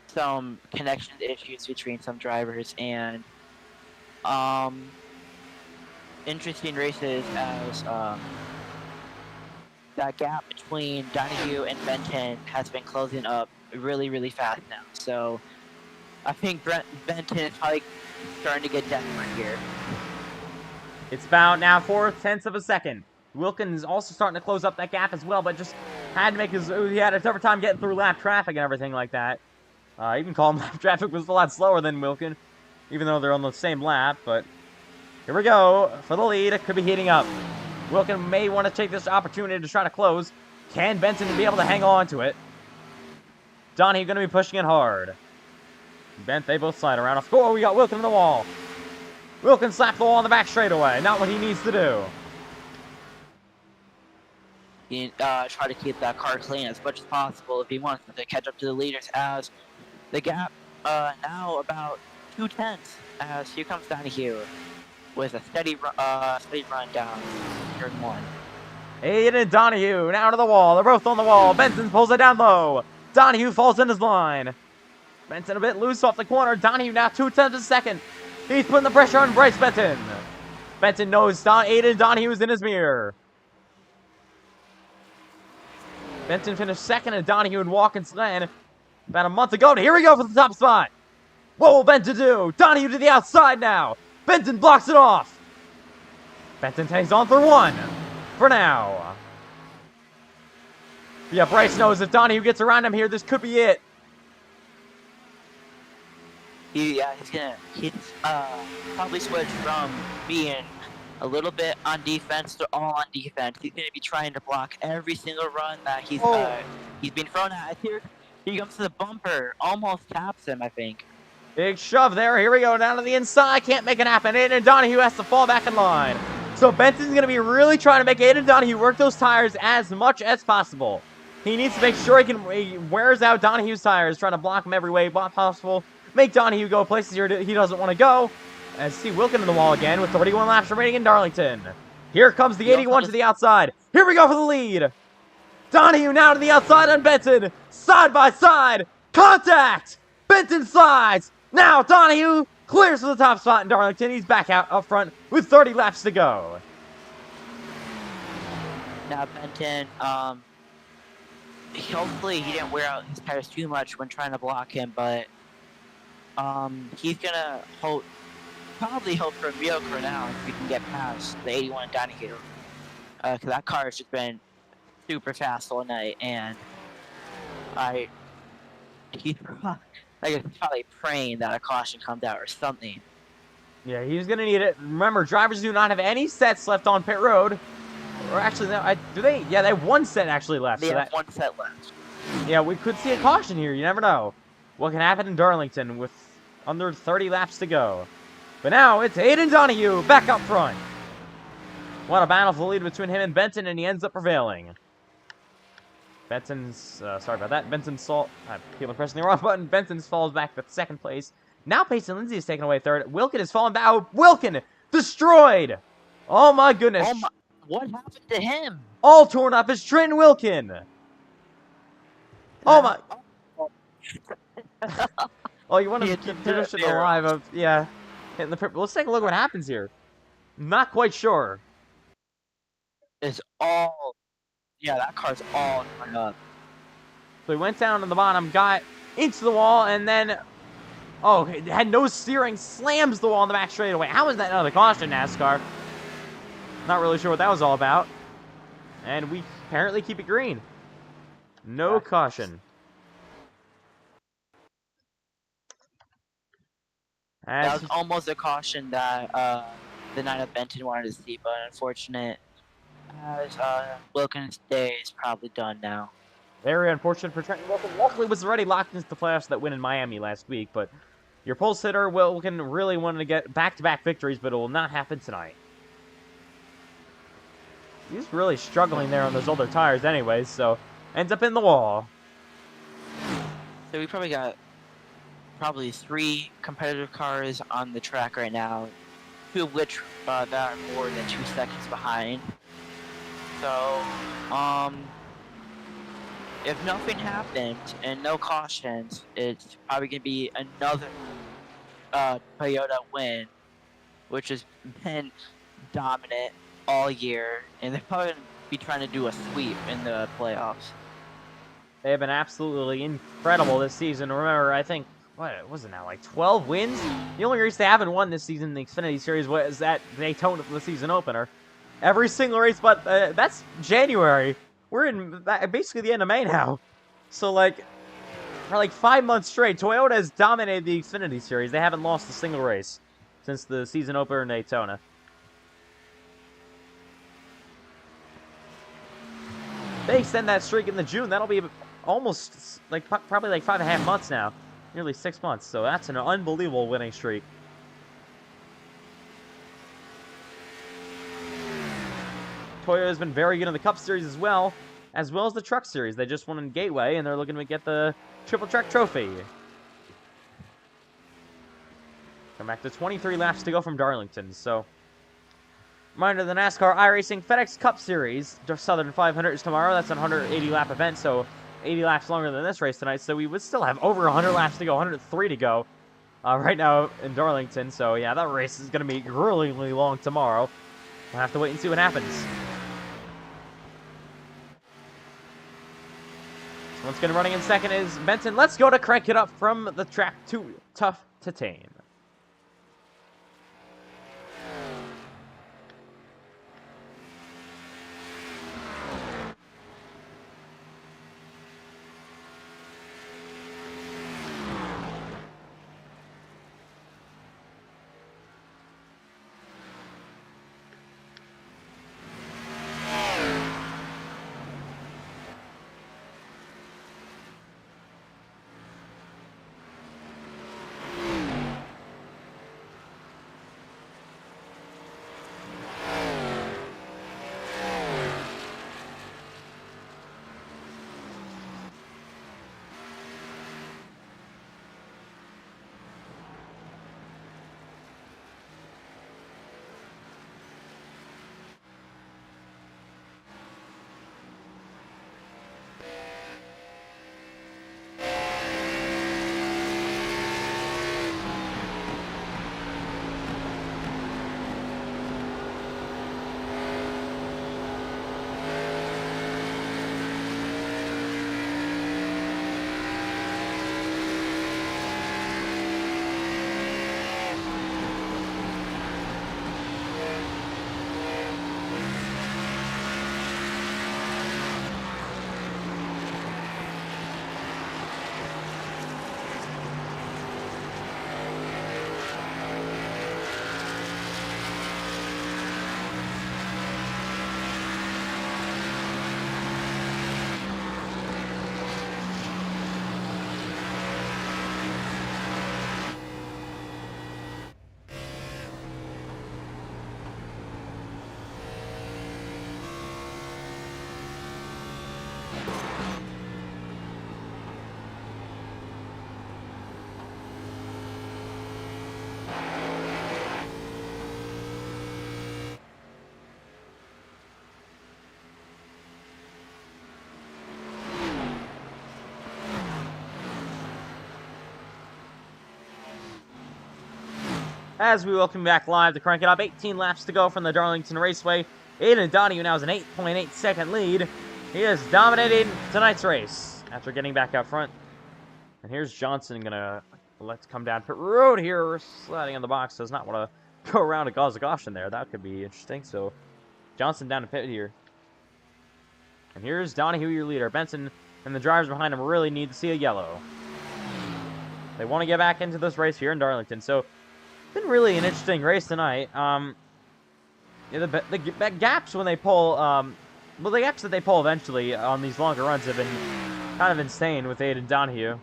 some connection issues between some drivers, and interesting races as that gap between Donahue and Benton has been closing up really, really fast now. So I think Benton is probably starting to get desperate here. It's about now 4/10 of a second. Wilkins also starting to close up that gap as well, but just had to make he had a tougher time getting through lap traffic and everything like that. You can call him lap traffic was a lot slower than Wilkin, even though they're on the same lap, but here we go for the lead. It could be heating up. Wilkin may want to take this opportunity to try to close. Can Benton be able to hang on to it? Donahue going to be pushing it hard. They both slide around. Oh, we got Wilkin in the wall. Wilkin slapped the wall on the back straightaway. Not what he needs to do. He try to keep that car clean as much as possible if he wants to catch up to the leaders, as the gap now about 2/10 as here comes Donahue with a steady run down turn 1. Aiden Donahue now to the wall. They're both on the wall. Benton pulls it down low. Donahue falls in his line. Benton a bit loose off the corner. Donahue now 2/10 of a second. He's putting the pressure on Bryce Benton. Benton knows Aiden Donahue is in his mirror. Benton finished second and Donahue and Watkins led about a month ago. Here we go for the top spot. What will Benton do? Donahue to the outside now. Benton blocks it off. Benton hangs on for one for now. Yeah, Bryce knows if Donahue gets around him here, this could be it. He's probably switch from being a little bit on defense to all on defense. He's gonna be trying to block every single run that he's been thrown at. Here he comes to the bumper, almost taps him, I think. Big shove there. Here we go down to the inside. Can't make it happen. Aiden Donahue has to fall back in line. So Benton's gonna be really trying to make Aiden Donahue work those tires as much as possible. He needs to make sure he wears out Donahue's tires, trying to block him every way possible. Make Donahue go places he doesn't want to go. And see Wilkin in the wall again with 31 laps remaining in Darlington. Here comes the 81 to the outside. Here we go for the lead. Donahue now to the outside on Benton. Side by side. Contact. Benton slides. Now Donahue clears for the top spot in Darlington. He's back out up front with 30 laps to go. Now Benton, hopefully he didn't wear out his tires too much when trying to block him, but he's gonna probably hope for a miracle now if we can get past the 81 Donahue. Because that car has just been super fast all night, and he's probably praying that a caution comes out or something. Yeah, he's going to need it. Remember, drivers do not have any sets left on pit road. Or actually, no, do they? Yeah, they have one set actually left. They so have that, one set left. yeah, we could see a caution here. You never know what can happen in Darlington with under 30 laps to go. But now it's Aiden Donahue back up front. What a battle for the lead between him and Benton, and he ends up prevailing. Benton's, sorry about that. Benson's I keep on pressing the wrong button. Benson's falls back to second place. Now Payson Lindsay is taken away third. Wilkin has fallen back. Oh, Wilkin destroyed. Oh my goodness. Oh my! What happened to him? All torn up is Trenton Wilkin. Oh my. Oh, you want He to hit the keep tradition barrel. alive of, yeah, hitting the pit. Let's take a look what happens here. Not quite sure. It's all. Yeah, that car's all torn up. So he went down to the bottom, got into the wall, and then, oh, it had no steering, slams the wall on the back straightaway. How is that not a caution, NASCAR? Not really sure what that was all about. And we apparently keep it green. No caution. That As was almost a caution that the Knight of Benton wanted to see, but unfortunate. As Wilkins' day is probably done now. very unfortunate for Trenton Wilkin. Luckily, was already locked into the playoffs that win in Miami last week, but your pole sitter, Wilkin, really wanted to get back-to-back victories, but it will not happen tonight. He's really struggling there on those older tires anyways, so ends up in the wall. So we probably got three competitive cars on the track right now, two of which that are more than 2 seconds behind. So, if nothing happens and no cautions, it's probably gonna be another Toyota win, which has been dominant all year, and they're probably gonna be trying to do a sweep in the playoffs. They have been absolutely incredible this season. Remember, I think, what was it now, like 12 wins? The only race they haven't won this season in the Xfinity Series was at Daytona for the season opener. Every single race, but that's January. We're in basically the end of May now. So, like, for like 5 months straight, Toyota has dominated the Xfinity Series. They haven't lost a single race since the season opener in Daytona. They extend that streak into June. That'll be almost, like, probably like 5.5 months now. Nearly 6 months. So that's an unbelievable winning streak. Toyota has been very good in the Cup Series as well as the Truck Series. They just won in Gateway, and they're looking to get the Triple Truck Trophy. Come back to 23 laps to go from Darlington, so... Reminder, the NASCAR iRacing FedEx Cup Series, Southern 500 is tomorrow. That's a 180-lap event, so 80 laps longer than this race tonight, so we would still have over 100 laps to go, 103 to go right now in Darlington. So, yeah, that race is going to be gruelingly long tomorrow. We'll have to wait and see what happens. So once again, running in second is Benton. Let's go to crank it up from the track. Too tough to tame. As we welcome you back live to Crank It Up, 18 laps to go from the Darlington Raceway. Aiden Donahue now has an 8.8 second lead. He is dominating tonight's race after getting back out front. And here's Johnson gonna let's come down pit road here, sliding in the box. Does not want to go around a caution there. That could be interesting. So Johnson down to pit here. And here's Donahue, your leader. Benson and the drivers behind him really need to see a yellow. They want to get back into this race here in Darlington. So it's been really an interesting race tonight. Yeah, the gaps when they pull, well, the gaps that they pull eventually on these longer runs have been kind of insane with Aiden Donahue.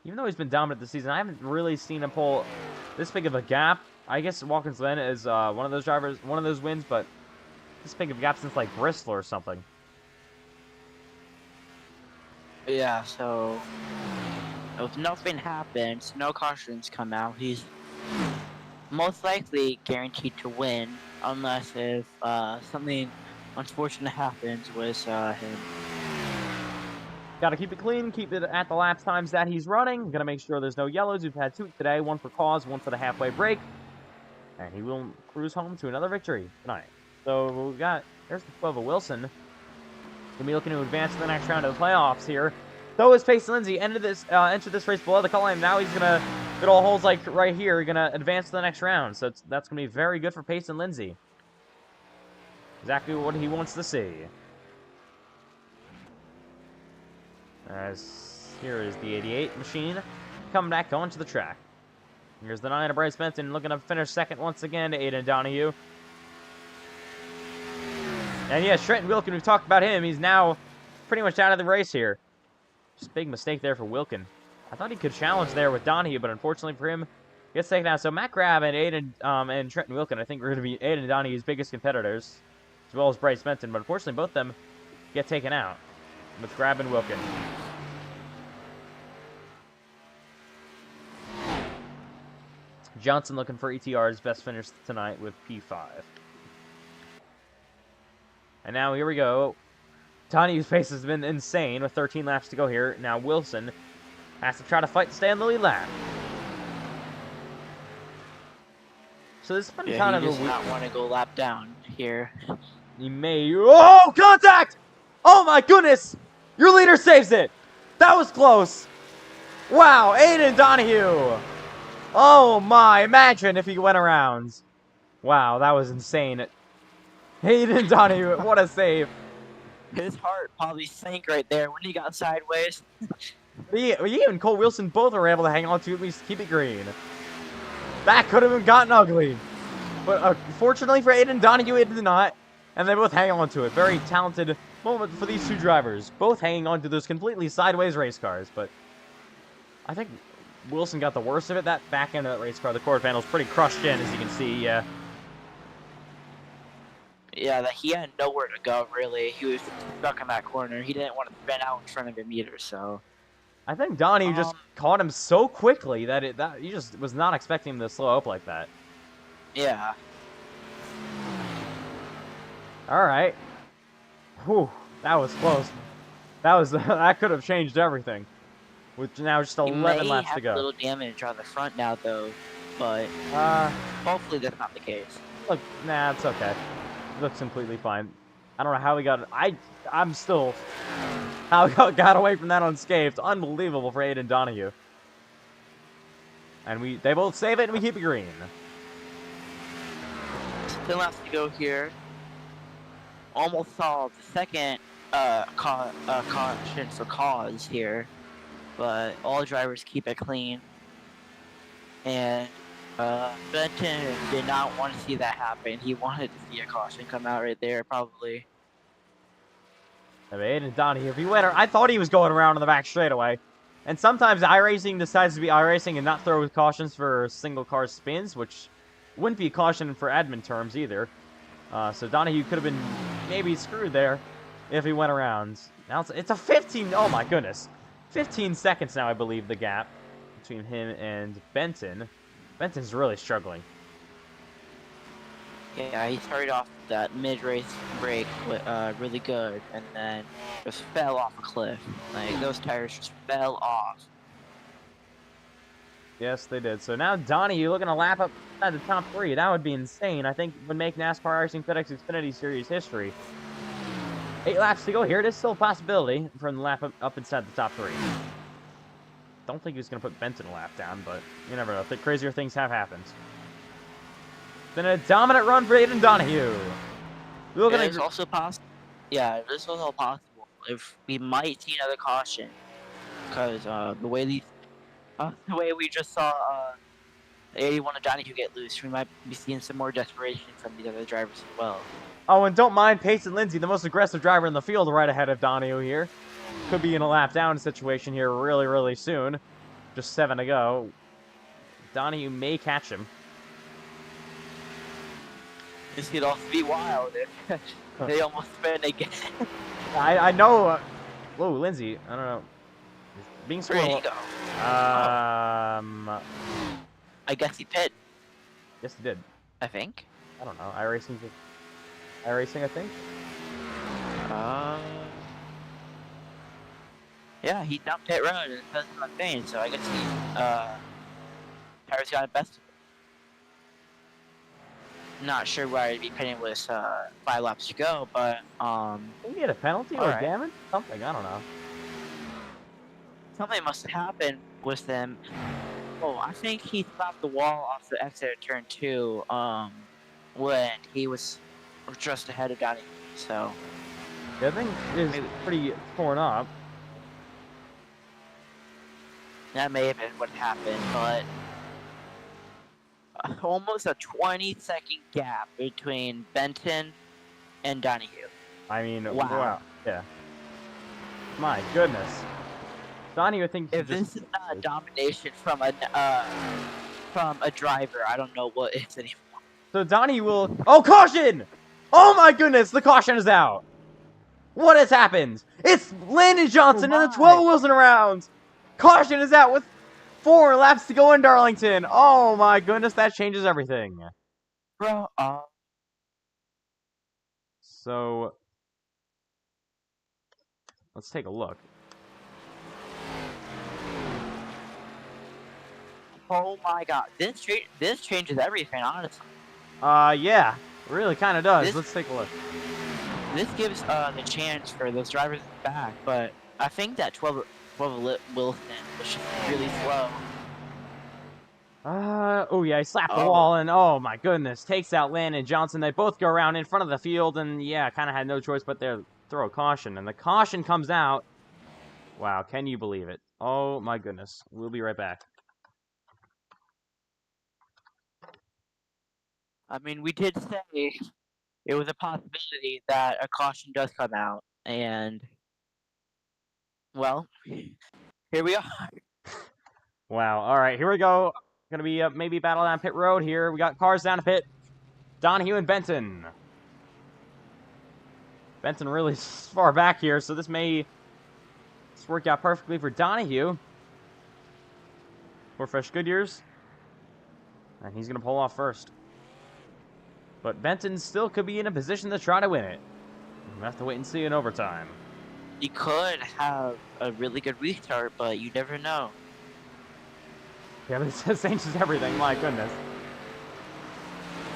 Even though he's been dominant this season, I haven't really seen him pull this big of a gap. I guess Watkins Glen is one of those drivers, one of those wins, but this big of a gap since like Bristol or something. Yeah, so if nothing happens, no cautions come out, he's most likely guaranteed to win, unless if something unfortunate happens with him. Got to keep it clean, keep it at the lap times that he's running. Got to make sure there's no yellows. We've had 2 today, 1 for cause, 1 for the halfway break. And he will cruise home to another victory tonight. So we've got, there's the Bubba Wilson. Going to be looking to advance to the next round of the playoffs here. So is Payson Lindsay entered this race below the cut line. Now he's going to, good old holes like right here, going to advance to the next round. So that's going to be very good for Payson Lindsay. Exactly what he wants to see. As here is the 88 machine coming back onto the track. Here's the 9 of Bryce Benton looking to finish second once again to Aiden Donahue. And yes, Trenton Wilkin, we've talked about him. He's now pretty much out of the race here. Just a big mistake there for Wilkin. I thought he could challenge there with Donahue, but unfortunately for him, he gets taken out. So Matt Grab and Aiden and Trenton Wilkin, I think, are going to be Aiden Donahue's biggest competitors, as well as Bryce Benton. But unfortunately, both of them get taken out with Grab and Wilkin. Johnson looking for ETR's best finish tonight with P5. And now here we go. Donahue's pace has been insane with 13 laps to go here. Now Wilson has to try to fight to stay on the lead lap. So this has been kind of a does not want to go lap down here. He may. Oh, contact! Oh my goodness! Your leader saves it! That was close! Wow, Aiden Donahue! Oh my, imagine if he went around. Wow, that was insane. Aiden Donahue, what a save. His heart probably sank right there when he got sideways. He and Cole Wilson both were able to hang on to at least keep it green. That could have gotten ugly. But fortunately for Aiden Donahue, it did not. And they both hang on to it. Very talented moment for these 2 drivers. Both hanging on to those completely sideways race cars. But I think Wilson got the worst of it. That back end of that race car, the quarter panel, is pretty crushed in, as you can see. Yeah. Yeah, that he had nowhere to go, really. He was stuck in that corner. He didn't want to spin out in front of him either, so. I think Donahue just caught him so quickly that he just was not expecting him to slow up like that. Yeah. All right. Whew, that was close. That could have changed everything. With now just 11 laps to go. He may have a little damage on the front now, though, but hopefully that's not the case. Look, nah, it's okay. It looks completely fine. I don't know how we got. I'm still. How we got away from that unscathed. Unbelievable for Aiden Donahue. And they both save it, and we keep it green. Still has to go here. Almost saw the second caution for cause here, but all drivers keep it clean. And Benton did not want to see that happen. He wanted to see a caution come out right there, probably. Aiden Donahue, if he went, I thought he was going around in the back straightaway. And sometimes iRacing decides to be iRacing and not throw cautions for single car spins, which wouldn't be a caution for admin terms either. So Donahue could have been maybe screwed there if he went around. Now it's a 15. Oh my goodness, 15 seconds now, I believe, the gap between him and Benton. Benton's really struggling. Yeah, he started off that mid-race break really good, and then just fell off a cliff. Like, those tires just fell off. Yes, they did. So now Donnie looking to lap up at the top 3. That would be insane. I think would make NASCAR Racing FedEx Xfinity Series history. 8 laps to go here. It is still a possibility for him to lap up inside the top 3. Don't think he was going to put Benton a lap down, but you never know. I think crazier things have happened. Been a dominant run for Aiden Donahue. It is also possible. Yeah, it is also possible if we might see another caution, because the way we just saw 81 of Donahue get loose, we might be seeing some more desperation from these other drivers as well. Oh, and don't mind Payson Lindsay, the most aggressive driver in the field, right ahead of Donahue here. Could be in a lap down situation here really, really soon. Just 7 to go. Donahue may catch him. This could also be wild if they almost spin again. I know. Whoa, Lindsay. I don't know. Being Where did he slow. go? I I guess he pit, Yes, he did. I think. I don't know. iRacing, I think. Yeah, he dumped pit road and it says on the thing, so I guess he Tyrus got it best. Not sure why he'd be pitting with 5 laps to go, but Did he get a penalty or Alright. damage? Something. I don't know. something must have happened with them. Oh, I think he slapped the wall off the exit of turn 2 when he was just ahead of Donnie. So The thing is Maybe. pretty torn up. that may have been what happened, but almost a 20-second gap between Benton and Donahue. I mean, Wow. Yeah. My goodness. Donahue thinks If this is not a domination from a driver, I don't know what is anymore. So Donnie will. Oh, caution! Oh my goodness, the caution is out. What has happened? It's Landon Johnson in the 12 Wilson rounds. Caution is out with 4 laps to go in Darlington. Oh my goodness, that changes everything. Bro, So let's take a look. oh my God, this changes everything. Honestly, Yeah, really kind of does. This- Let's take a look. this gives the chance for those drivers back, but I think that 12 Wilson was just really slow. Oh yeah, he slapped the Oh. wall and oh my goodness, takes out Landon Johnson. They both go around in front of the field and yeah, kind of had no choice but to throw a caution. And the caution comes out. Wow, can you believe it? Oh my goodness. We'll be right back. I mean, we did say it was a possibility that a caution does come out, and well, here we are. Wow, alright, here we go. Gonna be maybe battle down pit road here. We got cars down to pit. Donahue and Benton. Benton really far back here, so this may work out perfectly for Donahue. 4 fresh Goodyears. And he's gonna pull off first. But Benton still could be in a position to try to win it. We'll have to wait and see in overtime. You could have a really good restart, but you never know. Yeah, this changes everything, my goodness.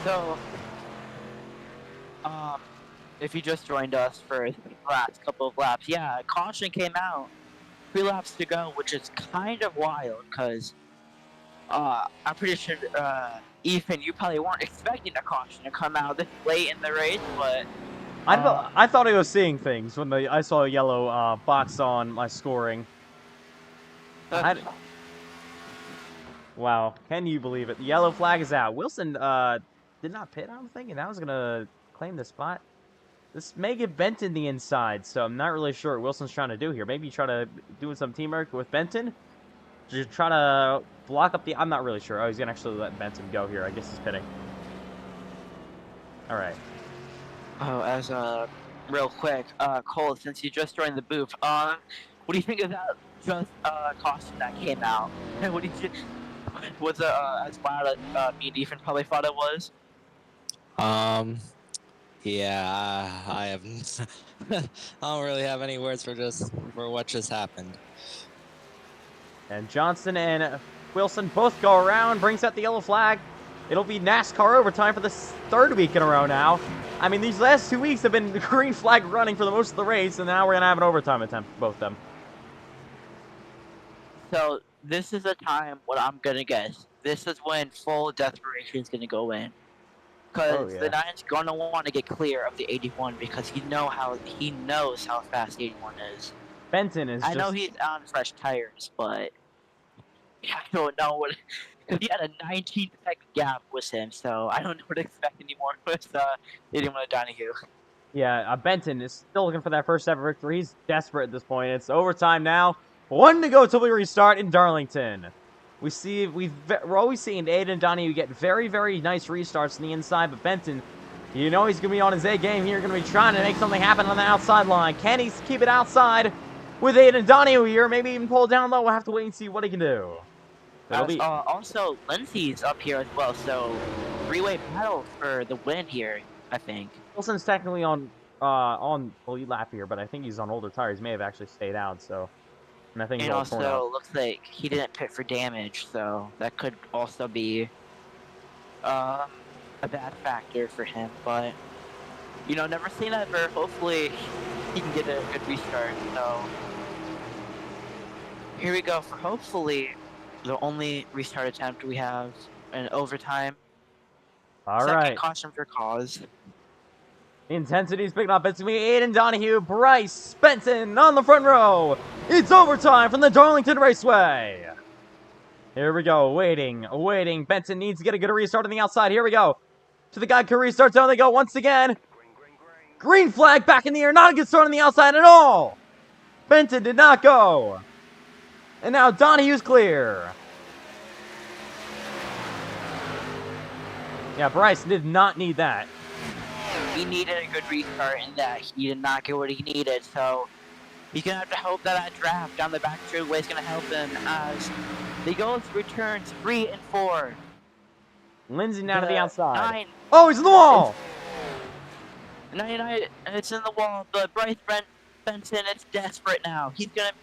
So, if you just joined us for the last couple of laps, yeah, a caution came out. 3 laps to go, which is kind of wild, because I'm pretty sure, Ethan, you probably weren't expecting a caution to come out this late in the race, but I thought I was seeing things when I saw a yellow box on my scoring. Wow, can you believe it? The yellow flag is out. Wilson did not pit, I don't think, and I was going to claim the spot. This may give Benton the inside, so I'm not really sure what Wilson's trying to do here. Maybe try to do some teamwork with Benton? Just try to block up the... I'm not really sure. Oh, he's going to actually let Benton go here. I guess he's pitting. All right. Oh, real quick, Cole, since you just joined the booth, what do you think of that just caution that came out? What do you think? Was it as wild as me and Ethan probably thought it was? Yeah, I have. I don't really have any words for what just happened. And Johnson and Wilson both go around, brings out the yellow flag. It'll be NASCAR overtime for the third week in a row now. I mean, these last 2 weeks have been the green flag running for the most of the race, and now we're going to have an overtime attempt for both of them. So this is a time what I'm gonna guess. This is when full desperation is gonna go in, because the Nine's gonna want to get clear of the 81 because he knows how fast the 81 is. Benton is I know he's on fresh tires, but I don't know what, because he had a 19-second gap with him, so I don't know what to expect anymore with 81 Donahue. Yeah, Benton is still looking for that first ever victory. He's desperate at this point. It's overtime now. 1 to go till we restart in Darlington. We're always seeing Aiden and Donahue get very, very nice restarts on the inside, but Benton, you know he's going to be on his A game here, going to be trying to make something happen on the outside line. Can he keep it outside with Aiden Donahue here? Maybe even pull it down low. We'll have to wait and see what he can do. Also, Lindsay's up here as well, so three-way battle for the win here, I think. Wilson's technically on the lead lap here, but I think he's on older tires. He may have actually stayed out, so... And I think And also, looks like he didn't pit for damage, so that could also be a bad factor for him. But, you know, never say never. Hopefully, he can get a good restart. So, here we go for hopefully the only restart attempt we have in overtime. Second caution for cause. The intensity's picking up. It's me, Aiden Donahue, Bryce Benton on the front row. It's overtime from the Darlington Raceway. Here we go, waiting. Benton needs to get a good restart on the outside. Here we go. To the guy who restart zone they go once again. Green flag back in the air. Not a good start on the outside at all. Benton did not go. And now Donahue's clear. Yeah, Bryce did not need that. He needed a good restart in that he did not get what he needed, so he's gonna have to hope that draft down the back straightaway is gonna help him as they go through turns 3 and 4. Lindsay now to the outside. 9. Oh, he's in the wall! 99, and it's in the wall, but Bryce Benson is desperate now. He's gonna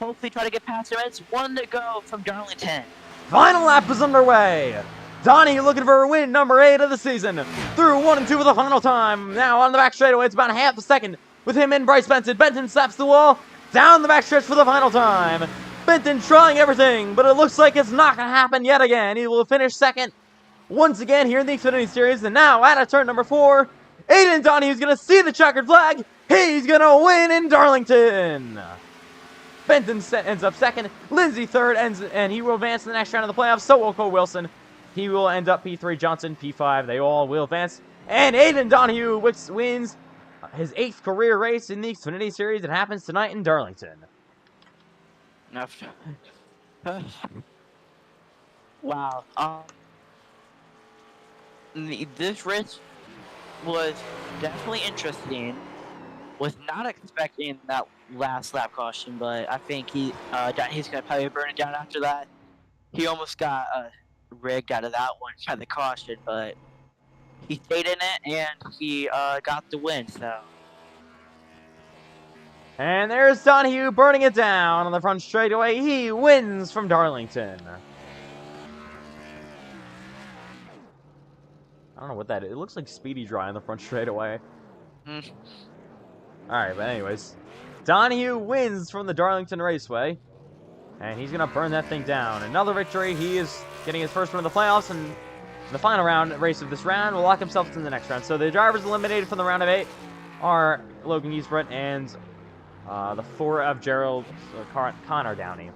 hopefully try to get past him. It's 1 to go from Darlington. Final lap is underway. Donnie looking for a win, number 8 of the season. Through 1 and 2 for the final time. Now on the back straightaway, it's about a half a second with him and Bryce Benton. Benton slaps the wall. Down the backstretch for the final time. Benton trying everything, but it looks like it's not going to happen yet again. He will finish second once again here in the Xfinity Series. And now out of turn number 4, Aiden Donahue's going to see the checkered flag. He's going to win in Darlington. Benton ends up second. Lindsay third, and he will advance to the next round of the playoffs. So will Cole Wilson. He will end up P3, Johnson, P5. They all will advance. And Aiden Donahue wins his 8th career race in the Xfinity Series. It happens tonight in Darlington. Wow. This race was definitely interesting. Was not expecting that last lap caution, but I think he's gonna probably burn it down after that. He almost got rigged out of that one by the caution, but he stayed in it and he got the win. So. And there's Donahue burning it down on the front straightaway. He wins from Darlington. I don't know what that is. It looks like Speedy Dry on the front straightaway. Alright, but anyways. Donahue wins from the Darlington Raceway. And he's going to burn that thing down. Another victory. He is getting his first win of the playoffs. And the final race of this round will lock himself into the next round. So the drivers eliminated from the round of 8 are Logan Giesbrecht and the 4 of Gerald Connor Downey.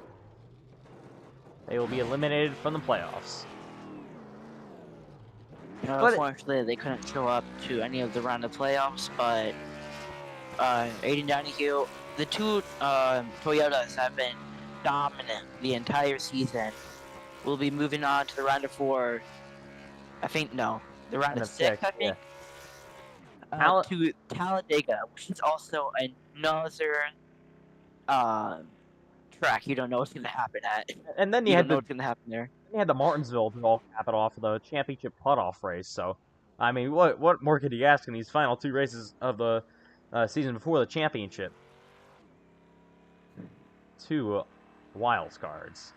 They will be eliminated from the playoffs. Unfortunately, they couldn't show up to any of the round of playoffs, but Aiden Donahue, the 2 Toyotas have been dominant the entire season. We'll be moving on to the round of 4. The round of 6, I think. Yeah. To Talladega, which is also another track you don't know what's going to happen at. And then you don't know what's going to happen there. You had the Martinsville to cap it off for the championship putt-off race. So, I mean, what more could you ask in these final 2 races of the season before the championship? 2 wild cards.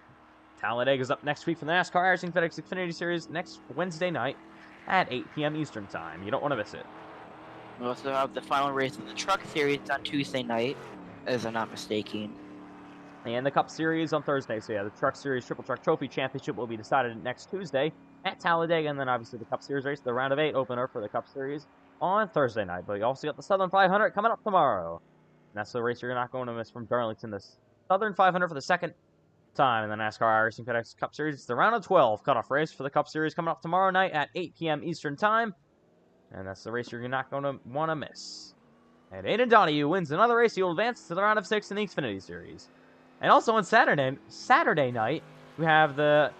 Talladega is up next week for the NASCAR iRacing FedEx Xfinity Series next Wednesday night at 8 p.m. Eastern Time. You don't want to miss it. We also have the final race of the Truck Series on Tuesday night, as I'm not mistaken. And the Cup Series on Thursday. So yeah, the Truck Series Triple Truck Trophy Championship will be decided next Tuesday at Talladega, and then obviously the Cup Series race, the round of 8 opener for the Cup Series on Thursday night. But you also got the Southern 500 coming up tomorrow. And that's the race you're not going to miss from Darlington. The Southern 500 for the second time in the NASCAR iRacing FedEx Cup Series. It's the round of 12 cutoff race for the Cup Series coming up tomorrow night at 8 p.m. Eastern Time. And that's the race you're not going to want to miss. And Aiden Donahue wins another race. He will advance to the round of 6 in the Xfinity Series. And also on Saturday night, we have the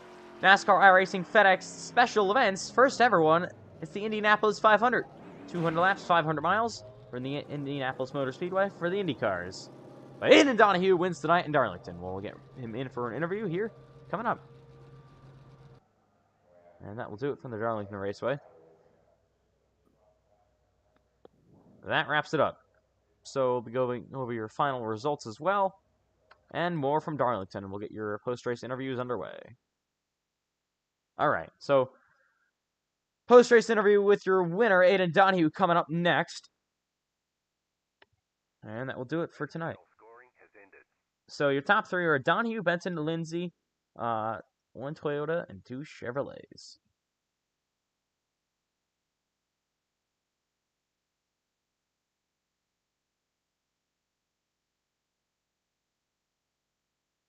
NASCAR iRacing FedEx special events. First ever one. It's the Indianapolis 500. 200 laps, 500 miles for the Indianapolis Motor Speedway for the Indy cars. But Aiden Donahue wins tonight in Darlington. We'll get him in for an interview here coming up. And that will do it from the Darlington Raceway. That wraps it up. So we'll be going over your final results as well, and more from Darlington, and we'll get your post-race interviews underway. All right, so post-race interview with your winner, Aiden Donahue, coming up next. And that will do it for tonight. So your top three are Donahue, Benson, Lindsay, one Toyota, and two Chevrolets.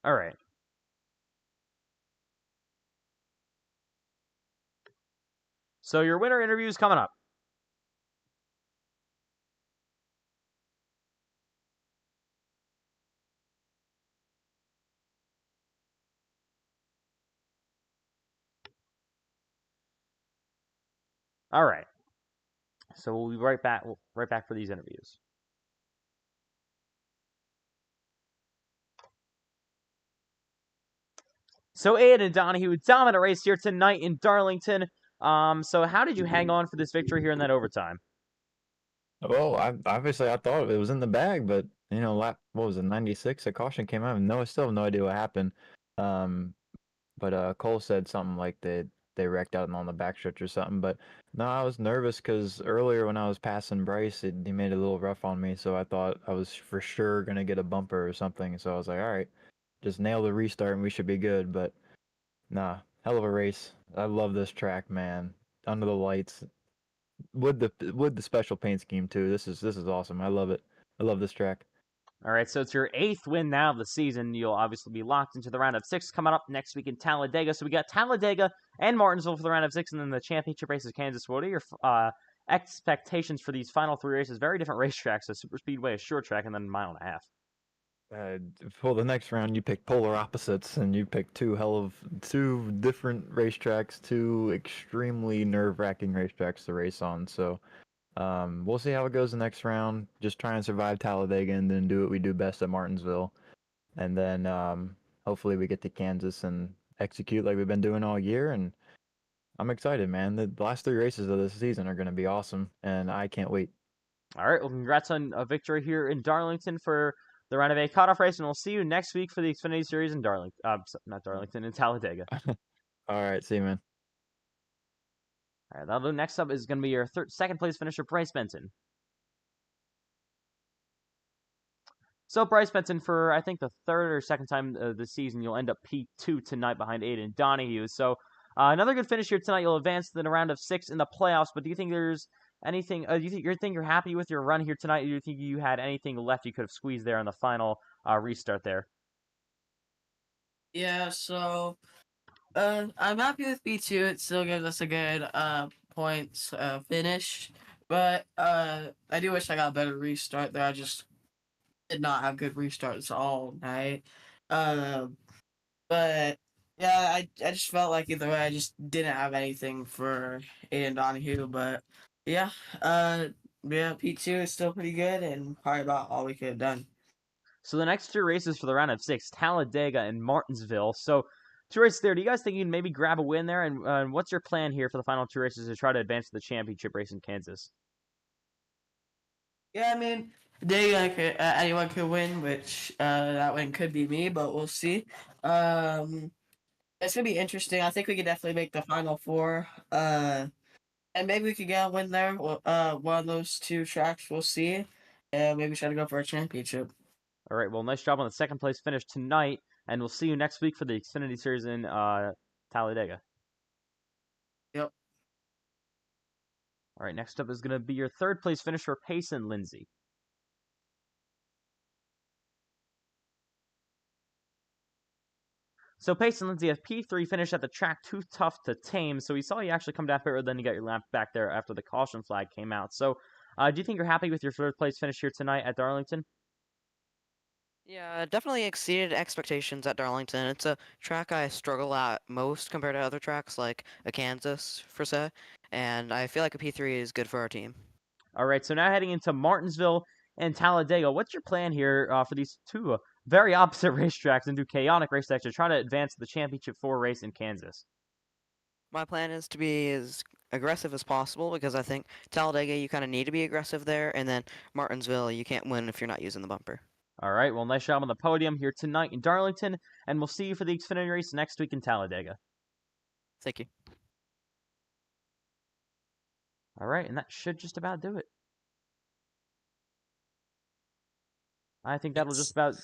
All right. So your winner interview is coming up. All right. So we'll be right back. Right back for these interviews. So Aiden Donahue, dominant race here tonight in Darlington. So how did you hang on for this victory here in that overtime? Well, obviously I thought it was in the bag, but lap what was it, 96? A caution came out. I still have no idea what happened. But Cole said something like they wrecked out on the backstretch or something. But no, I was nervous because earlier when I was passing Bryce, he made it a little rough on me. So I thought I was for sure gonna get a bumper or something. So I was like, all right, just nail the restart and we should be good. But nah, hell of a race. I love this track, man. Under the lights, with the special paint scheme too. This is awesome. I love it. I love this track. All right, so it's your 8th win now of the season. You'll obviously be locked into the round of 6 coming up next week in Talladega. So we got Talladega and Martinsville for the round of 6, and then the championship race is Kansas. What are your expectations for these final 3 races? Very different racetracks. So Super Speedway, a short track, and then a mile and a half. For the next round, you pick polar opposites, and you pick two different racetracks, two extremely nerve-wracking racetracks to race on. So we'll see how it goes the next round. Just try and survive Talladega and then do what we do best at Martinsville. And then hopefully we get to Kansas and execute like we've been doing all year. And I'm excited, man. The last 3 races of this season are going to be awesome, and I can't wait. All right, well, congrats on a victory here in Darlington for the round of 8 cutoff race, and we'll see you next week for the Xfinity Series in Darlington. Not Darlington, in Talladega. All right, see you, man. All right, next up is going to be your second place finisher, Bryce Benson. So Bryce Benson, for I think the third or second time this season, you'll end up P2 tonight behind Aiden Donahue. So another good finish here tonight. You'll advance to the round of 6 in the playoffs. But do you think there's anything? Do you think you're happy with your run here tonight? Or do you think you had anything left you could have squeezed there on the final restart there? Yeah, so I'm happy with B2. It still gives us a good points finish, but I do wish I got a better restart there. I just did not have good restarts all night. But yeah, I just felt like either way I just didn't have anything for Aiden Donahue. But yeah, P2 is still pretty good and probably about all we could have done. So the next 2 races for the round of 6, Talladega and Martinsville. So 2 races there. Do you guys think you can maybe grab a win there? And what's your plan here for the final 2 races to try to advance to the championship race in Kansas? Yeah, I mean, anyone could win, which that win could be me, but we'll see. It's gonna be interesting. I think we could definitely make the final four. And maybe we could get a win there. One of those two tracks, we'll see. And maybe try to go for a championship. All right, well, nice job on the second place finish tonight, and we'll see you next week for the Xfinity Series in Talladega. Yep. All right, next up is going to be your third place finish for Payson Lindsay. So Payson Lindsay, a P3 finish at the track, too tough to tame. So we saw you actually come down pit road, then you got your lap back there after the caution flag came out. So do you think you're happy with your third place finish here tonight at Darlington? Yeah, definitely exceeded expectations at Darlington. It's a track I struggle at most compared to other tracks like a Kansas, for say, and I feel like a P3 is good for our team. All right, so now heading into Martinsville and Talladega. What's your plan here for these two very opposite racetracks and do chaotic racetracks to try to advance the Championship 4 race in Kansas? My plan is to be as aggressive as possible because I think Talladega you kind of need to be aggressive there, and then Martinsville you can't win if you're not using the bumper. All right, well, nice job on the podium here tonight in Darlington, and we'll see you for the Xfinity race next week in Talladega. Thank you. All right, and that should just about do it. I think that'll just about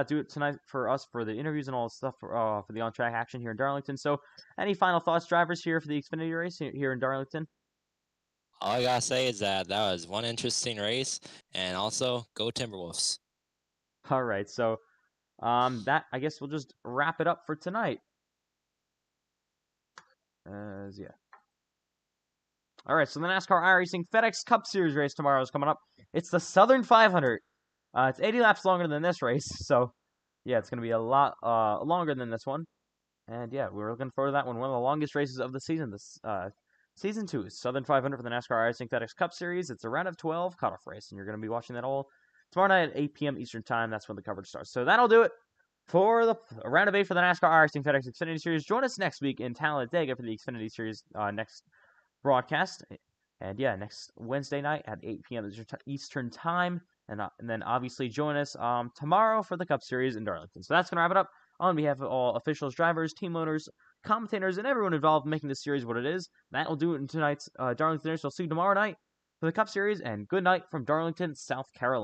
do it tonight for us for the interviews and all the stuff for the on-track action here in Darlington. So, any final thoughts, drivers, here for the Xfinity race here in Darlington? All I gotta say is that was one interesting race, and also go Timberwolves. All right, so that I guess we'll just wrap it up for tonight. Yeah. All right, so the NASCAR iRacing FedEx Cup Series race tomorrow is coming up. It's the Southern 500. It's 80 laps longer than this race, so yeah, it's gonna be a lot longer than this one. And yeah, we're looking forward to that one. One of the longest races of the season. This season 2 is Southern 500 for the NASCAR iRacing FedEx Cup Series. It's a round of 12 cutoff race, and you're going to be watching that all tomorrow night at 8 p.m. Eastern Time. That's when the coverage starts. So that'll do it for the round of 8 for the NASCAR iRacing FedEx Xfinity Series. Join us next week in Talladega for the Xfinity Series next broadcast. And yeah, next Wednesday night at 8 p.m. Eastern Time. And then obviously join us tomorrow for the Cup Series in Darlington. So that's going to wrap it up. On behalf of all officials, drivers, team owners, commentators, and everyone involved in making this series what it is, that will do it in tonight's Darlington race. We'll see you tomorrow night for the Cup Series, and good night from Darlington, South Carolina.